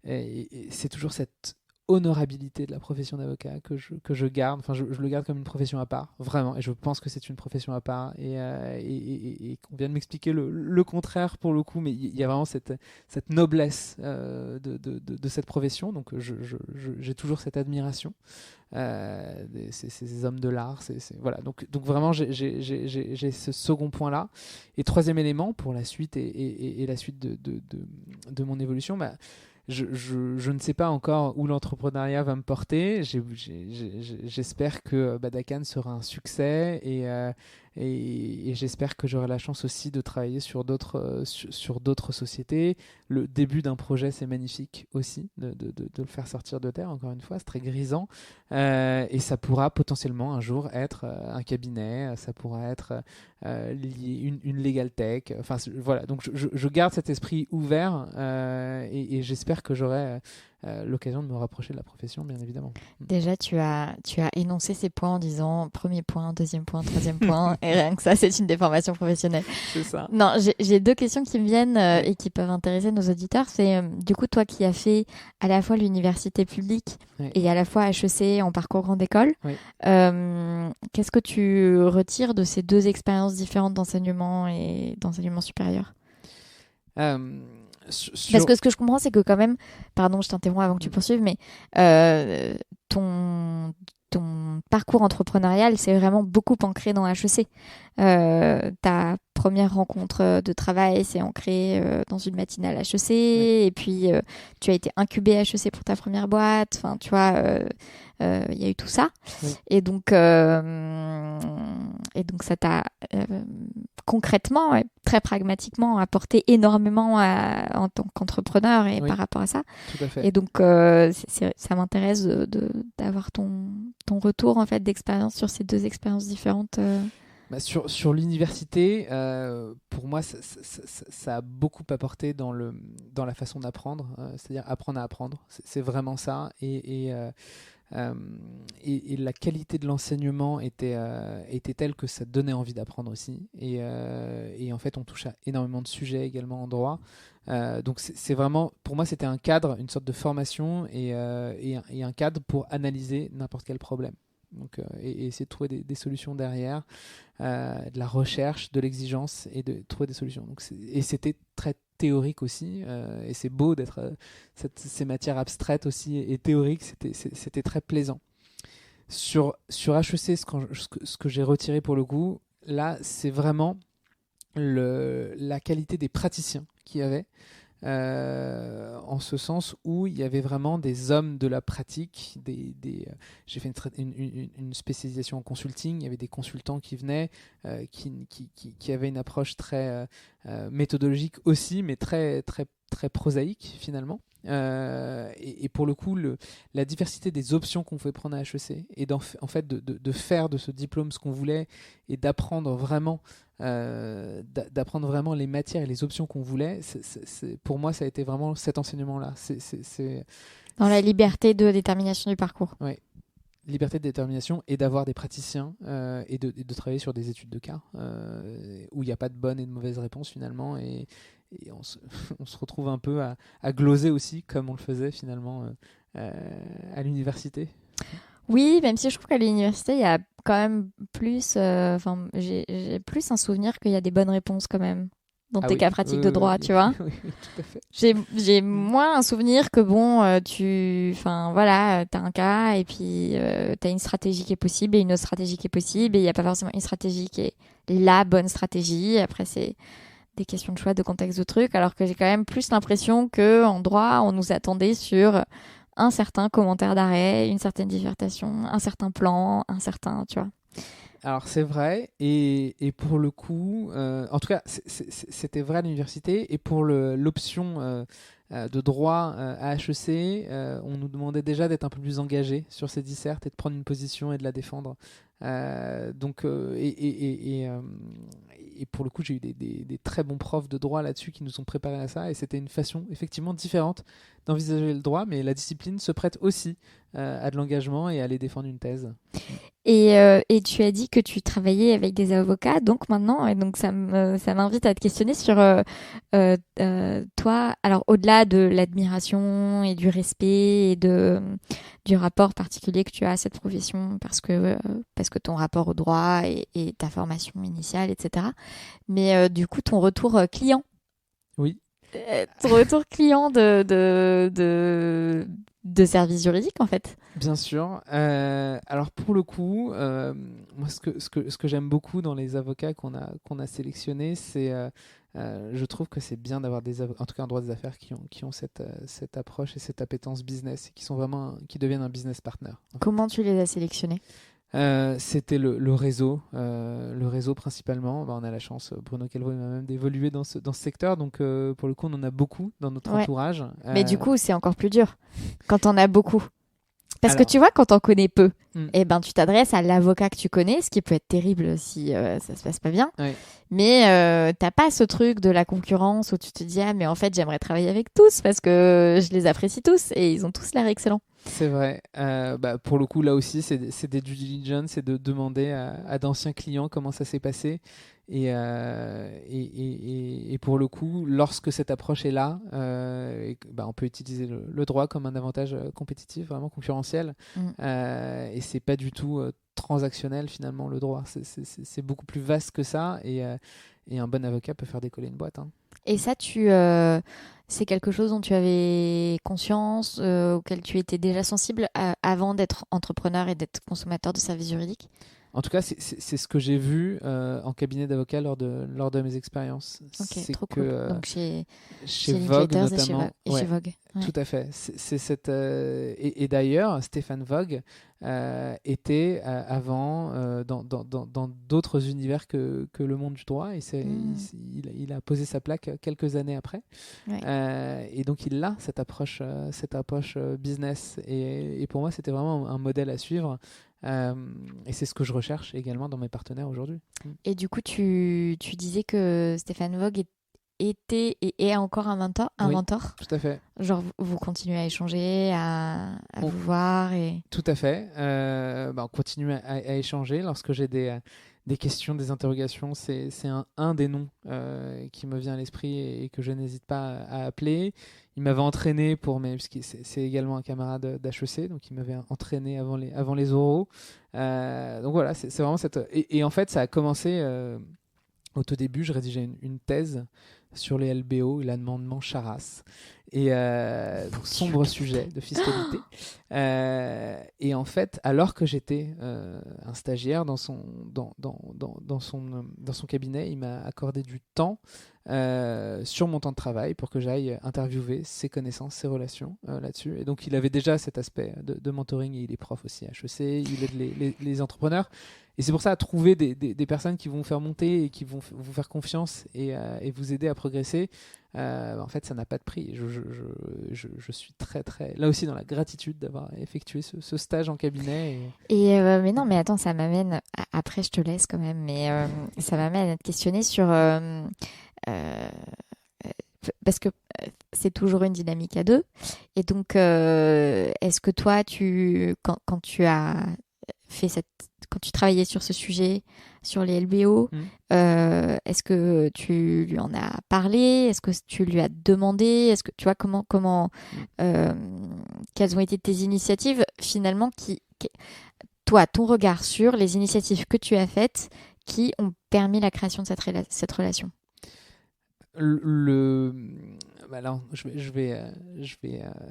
et c'est toujours cette honorabilité de la profession d'avocat que je garde. Enfin, je le garde comme une profession à part, vraiment. Et je pense que c'est une profession à part. Et qu'on vient de m'expliquer le contraire pour le coup, mais il y a vraiment cette noblesse de cette profession. Donc, j'ai toujours cette admiration. Ces hommes de l'art, voilà. Donc vraiment, j'ai ce second point-là. Et troisième élément pour la suite et la suite de mon évolution, je ne sais pas encore où l'entrepreneuriat va me porter. J'espère que Badakan sera un succès et j'espère que j'aurai la chance aussi de travailler sur d'autres sociétés. Le début d'un projet, c'est magnifique aussi de le faire sortir de terre, encore une fois, c'est très grisant. Et ça pourra potentiellement un jour être un cabinet, ça pourra être une legal tech. Enfin, voilà, donc je garde cet esprit ouvert et j'espère que j'aurai l'occasion de me rapprocher de la profession, bien évidemment. Déjà, tu as énoncé ces points en disant premier point, deuxième point, troisième point, et rien que ça, c'est une déformation professionnelle. C'est ça. Non, j'ai 2 questions qui me viennent et qui peuvent intéresser nos auditeurs. C'est du coup, toi qui as fait à la fois l'université publique et à la fois HEC en parcours grande école, qu'est-ce que tu retires de ces 2 expériences différentes d'enseignement et d'enseignement supérieur? Parce que ce que je comprends, c'est que quand même, pardon, je t'interromps avant que tu poursuives, mais ton parcours entrepreneurial, c'est vraiment beaucoup ancré dans HEC. Ta première rencontre de travail, c'est ancré dans une matinale HEC, et puis tu as été incubé HEC pour ta première boîte. Enfin, tu vois, il y a eu tout ça. Et donc ça t'a concrètement et très pragmatiquement apporté énormément en tant qu'entrepreneur et par rapport à ça. Tout à fait. Et donc ça m'intéresse d'avoir ton retour en fait d'expérience sur ces deux expériences différentes. Sur l'université, pour moi, ça a beaucoup apporté dans la façon d'apprendre, c'est-à-dire apprendre à apprendre. C'est vraiment ça. Et la qualité de l'enseignement était telle que ça donnait envie d'apprendre aussi. Et en fait, on touche à énormément de sujets également en droit. Donc c'est vraiment, pour moi, c'était un cadre, une sorte de formation et un cadre pour analyser n'importe quel problème. Donc, et essayer de trouver des solutions derrière, de la recherche, de l'exigence et de trouver des solutions. Donc, et c'était très théorique aussi, et c'est beau d'être ces matières abstraites aussi et théoriques, c'était très plaisant. Sur HEC, ce que j'ai retiré pour le coup, là, c'est vraiment la qualité des praticiens qu'il y avait. En ce sens où il y avait vraiment des hommes de la pratique. J'ai fait une spécialisation en consulting. Il y avait des consultants qui venaient, qui avaient une approche très méthodologique aussi, mais très, très, très prosaïque finalement. Et pour le coup, la diversité des options qu'on pouvait prendre à HEC et en fait de faire de ce diplôme ce qu'on voulait et d'apprendre vraiment les matières et les options qu'on voulait, pour moi ça a été vraiment cet enseignement-là. Dans la liberté de détermination du parcours. Oui, liberté de détermination et d'avoir des praticiens et de travailler sur des études de cas où il n'y a pas de bonne et de mauvaise réponse finalement et on se retrouve un peu à gloser aussi comme on le faisait finalement à l'université. Oui, même si je trouve qu'à l'université, il y a quand même plus... j'ai plus un souvenir qu'il y a des bonnes réponses quand même dans tes cas pratiques de droit, tu vois. Oui, tout à fait. J'ai moins un souvenir que t'as un cas et puis t'as une stratégie qui est possible et une autre stratégie qui est possible et il n'y a pas forcément une stratégie qui est la bonne stratégie. Après, c'est des questions de choix, de contexte, de trucs, alors que j'ai quand même plus l'impression qu'en droit, on nous attendait sur un certain commentaire d'arrêt, une certaine dissertation, un certain plan, tu vois. Alors c'est vrai, et pour le coup, en tout cas, c'était vrai à l'université, et pour l'option de droit à HEC, on nous demandait déjà d'être un peu plus engagé sur ces dissertes et de prendre une position et de la défendre. Et pour le coup, j'ai eu des très bons profs de droit là-dessus qui nous ont préparés à ça, et c'était une façon effectivement différente d'envisager le droit, mais la discipline se prête aussi à de l'engagement et à aller défendre une thèse. Et tu as dit que tu travaillais avec des avocats, donc maintenant, et donc ça m'invite à te questionner sur toi. Alors au-delà de l'admiration et du respect et du rapport particulier que tu as à cette profession, parce que ton rapport au droit et ta formation initiale, etc. Mais du coup, ton retour client. Oui. Ton retour client de service juridique, en fait. Bien sûr. Alors pour le coup, moi ce que j'aime beaucoup dans les avocats qu'on a sélectionnés, c'est je trouve que c'est bien d'avoir des avocats, en tout cas en droit des affaires, qui ont cette approche et cette appétence business, qui deviennent un business partner. Comment tu les as sélectionnés ? C'était le réseau principalement. On a la chance, Bruno Calvo m'a même d'évoluer dans ce secteur, donc pour le coup on en a beaucoup dans notre entourage. Mais du coup c'est encore plus dur quand on a beaucoup. Parce que tu vois, quand on connaît peu, tu t'adresses à l'avocat que tu connais, ce qui peut être terrible si ça se passe pas bien. Oui. Mais t'as pas ce truc de la concurrence où tu te dis « Ah, mais en fait, j'aimerais travailler avec tous parce que je les apprécie tous et ils ont tous l'air excellents. » C'est vrai. Pour le coup, là aussi, c'est des due diligence, c'est de demander à d'anciens clients comment ça s'est passé. Et pour le coup, lorsque cette approche est là, on peut utiliser le droit comme un avantage compétitif, vraiment concurrentiel. Et c'est pas du tout transactionnel finalement, le droit. C'est beaucoup plus vaste que ça. Et un bon avocat peut faire décoller une boîte. Hein. Et ça, c'est quelque chose dont tu avais conscience, auquel tu étais déjà sensible avant d'être entrepreneur et d'être consommateur de services juridiques? En tout cas, c'est ce que j'ai vu en cabinet d'avocat lors de mes expériences. Ok, C'est trop que cool. Donc chez Vogue Linklaters notamment, et chez Vogue. Ouais. tout à fait. C'est cette et d'ailleurs, Stéphane Vogue était avant dans d'autres univers que le monde du droit, et il a posé sa plaque quelques années après. Ouais. Et donc il a cette approche business, et pour moi c'était vraiment un modèle à suivre. Et c'est ce que je recherche également dans mes partenaires aujourd'hui. Et du coup, tu disais que Stéphane Vogue était et est encore un mentor, Oui, tout à fait. Genre, vous continuez à échanger, à vous voir et... Tout à fait. On continue à échanger lorsque j'ai des questions, des interrogations. C'est un des noms qui me vient à l'esprit et que je n'hésite pas à appeler. Il m'avait entraîné puisque c'est également un camarade d'HEC, donc il m'avait entraîné avant les oraux. Donc voilà, c'est vraiment cette... Et en fait, ça a commencé... Au tout début, je rédigeais une thèse sur les LBO, l'amendement Charras, et donc sombre sujet de fiscalité. Et en fait, alors que j'étais un stagiaire dans son cabinet, il m'a accordé du temps sur mon temps de travail pour que j'aille interviewer ses connaissances, ses relations là-dessus. Et donc, il avait déjà cet aspect de mentoring, et il est prof aussi à HEC, il aide les entrepreneurs. Et c'est pour ça, trouver des personnes qui vont vous faire monter et qui vont vous faire confiance et vous aider à progresser, en fait, ça n'a pas de prix. Je suis très, très, là aussi, dans la gratitude d'avoir effectué ce stage en cabinet. Mais non, mais attends, ça m'amène... Après, je te laisse quand même, mais ça m'amène à te questionner sur... parce que c'est toujours une dynamique à deux. Et donc, est-ce que toi, quand tu as fait quand tu travaillais sur ce sujet, sur les LBO, est-ce que tu lui en as parlé? Est-ce que tu lui as demandé? Est-ce que tu vois quelles ont été tes initiatives finalement toi, ton regard sur les initiatives que tu as faites qui ont permis la création de cette relation? Alors, je vais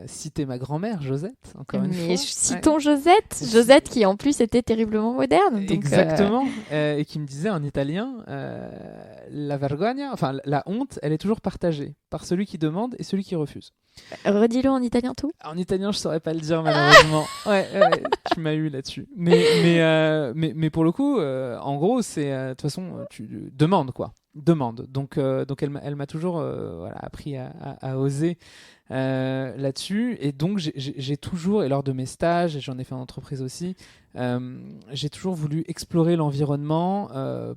citer ma grand-mère, Josette, encore une fois. Mais citons Josette. Josette qui en plus était terriblement moderne. Donc, exactement. Et qui me disait en italien, la vergogna, enfin la honte, elle est toujours partagée par celui qui demande et celui qui refuse. Redis-le en italien tout. En italien, je saurais pas le dire malheureusement. Ouais, tu m'as eu là-dessus. Mais pour le coup, en gros, c'est de toute façon, tu demandes quoi. Demande. Donc elle m'a toujours appris à oser là-dessus. Et donc j'ai toujours, et lors de mes stages, et j'en ai fait en entreprise aussi, j'ai toujours voulu explorer l'environnement,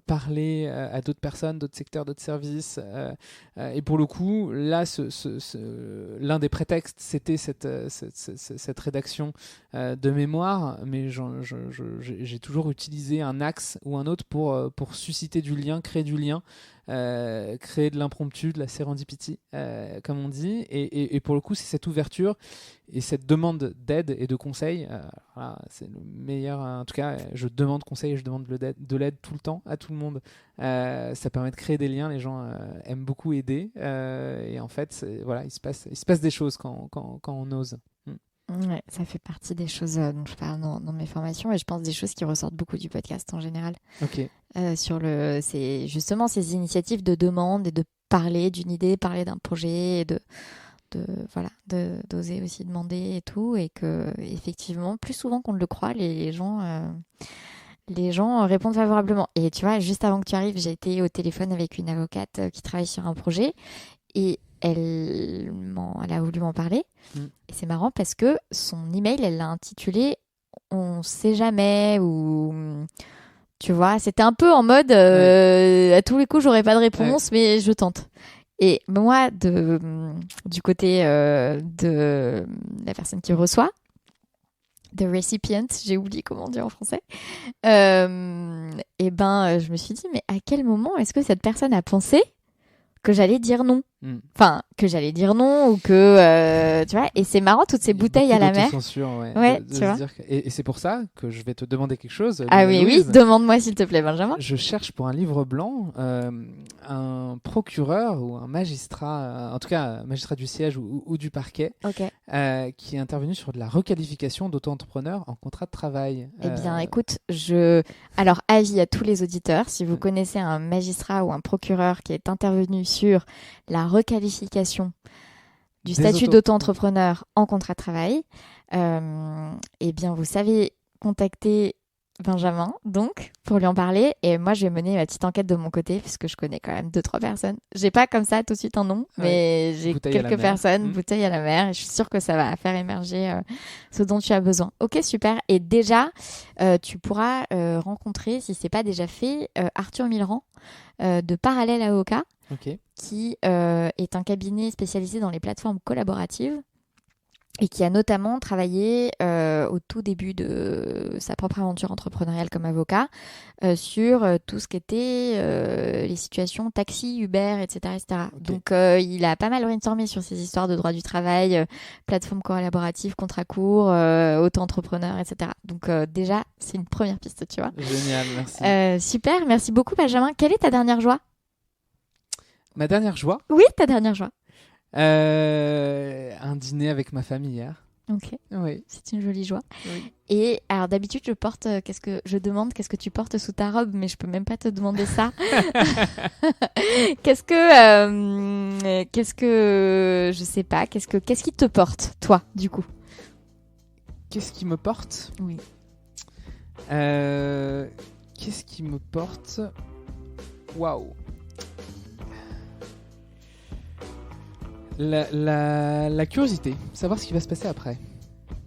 parler à d'autres personnes, d'autres secteurs, d'autres services. Et pour le coup, là, l'un des prétextes, c'était cette rédaction de mémoire, mais j'ai toujours utilisé un axe ou un autre pour susciter du lien, créer du lien. Créer de l'impromptu, de la serendipity, comme on dit, et pour le coup c'est cette ouverture et cette demande d'aide et de conseil. Voilà, c'est le meilleur, en tout cas je demande conseil et je demande de l'aide tout le temps à tout le monde. Ça permet de créer des liens, les gens aiment beaucoup aider, et en fait voilà, il se passe des choses quand on ose. Ouais, ça fait partie des choses dont je parle dans mes formations, et je pense des choses qui ressortent beaucoup du podcast en général. Ok. C'est justement ces initiatives de demande et de parler d'une idée, parler d'un projet, et d'oser aussi demander et tout, et que effectivement, plus souvent qu'on ne le croit, les gens répondent favorablement. Et tu vois, juste avant que tu arrives, j'ai été au téléphone avec une avocate qui travaille sur un projet, et elle a voulu m'en parler. Et c'est marrant parce que son email, elle l'a intitulé On sait jamais, ou tu vois, c'était un peu en mode à tous les coups, j'aurais pas de réponse, mais je tente. Et moi, du côté de la personne qui reçoit, the recipient, j'ai oublié comment dire en français, et je me suis dit, mais à quel moment est-ce que cette personne a pensé que j'allais dire non? Enfin, que j'allais dire non, ou que tu vois, et c'est marrant, toutes ces bouteilles à la mer. Ouais, tu vois. Et c'est pour ça que je vais te demander quelque chose. Ah oui, demande-moi s'il te plaît, Benjamin. Je cherche pour un livre blanc un procureur ou un magistrat, en tout cas un magistrat du siège ou du parquet, qui est intervenu sur de la requalification d'auto-entrepreneur en contrat de travail. Eh bien, écoute, alors avis à tous les auditeurs, si vous connaissez un magistrat ou un procureur qui est intervenu sur la requalification du statut d'auto-entrepreneur en contrat de travail, eh bien, vous savez contacter Benjamin, donc, pour lui en parler. Et moi, je vais mener ma petite enquête de mon côté, puisque je connais quand même 2-3 personnes. J'ai pas comme ça tout de suite un nom, mais j'ai quelques personnes, bouteille à la mer, et je suis sûre que ça va faire émerger ce dont tu as besoin. Ok, super. Et déjà, tu pourras rencontrer, si c'est pas déjà fait, Arthur Millerand de Parallèle Avocat, qui est un cabinet spécialisé dans les plateformes collaboratives, et qui a notamment travaillé au tout début de sa propre aventure entrepreneuriale comme avocat sur tout ce qui était les situations taxi, Uber, etc. Donc il a pas mal brainstormé sur ces histoires de droit du travail, plateforme collaborative, contrat court, auto-entrepreneur, etc. Donc déjà, c'est une première piste, tu vois. Génial, merci. Super, merci beaucoup Benjamin. Quelle est ta dernière joie ? Ma dernière joie ? Oui, ta dernière joie. Un dîner avec ma famille hier. Ok. Oui. C'est une jolie joie. Oui. Et alors d'habitude qu'est-ce que tu portes sous ta robe, mais je peux même pas te demander ça. Qu'est-ce que je sais pas. Qu'est-ce qui te porte, toi, du coup ? Qu'est-ce qui me porte ? Oui. Qu'est-ce qui me porte ? Waouh. La curiosité, savoir ce qui va se passer après.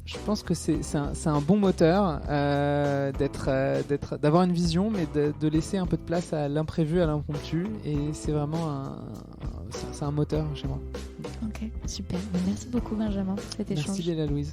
Je pense que c'est un bon moteur d'avoir une vision, mais de laisser un peu de place à l'imprévu, à l'impromptu. Et c'est vraiment un moteur chez moi. Ok, super. Merci beaucoup Benjamin pour cet échange. Merci Léla Louise.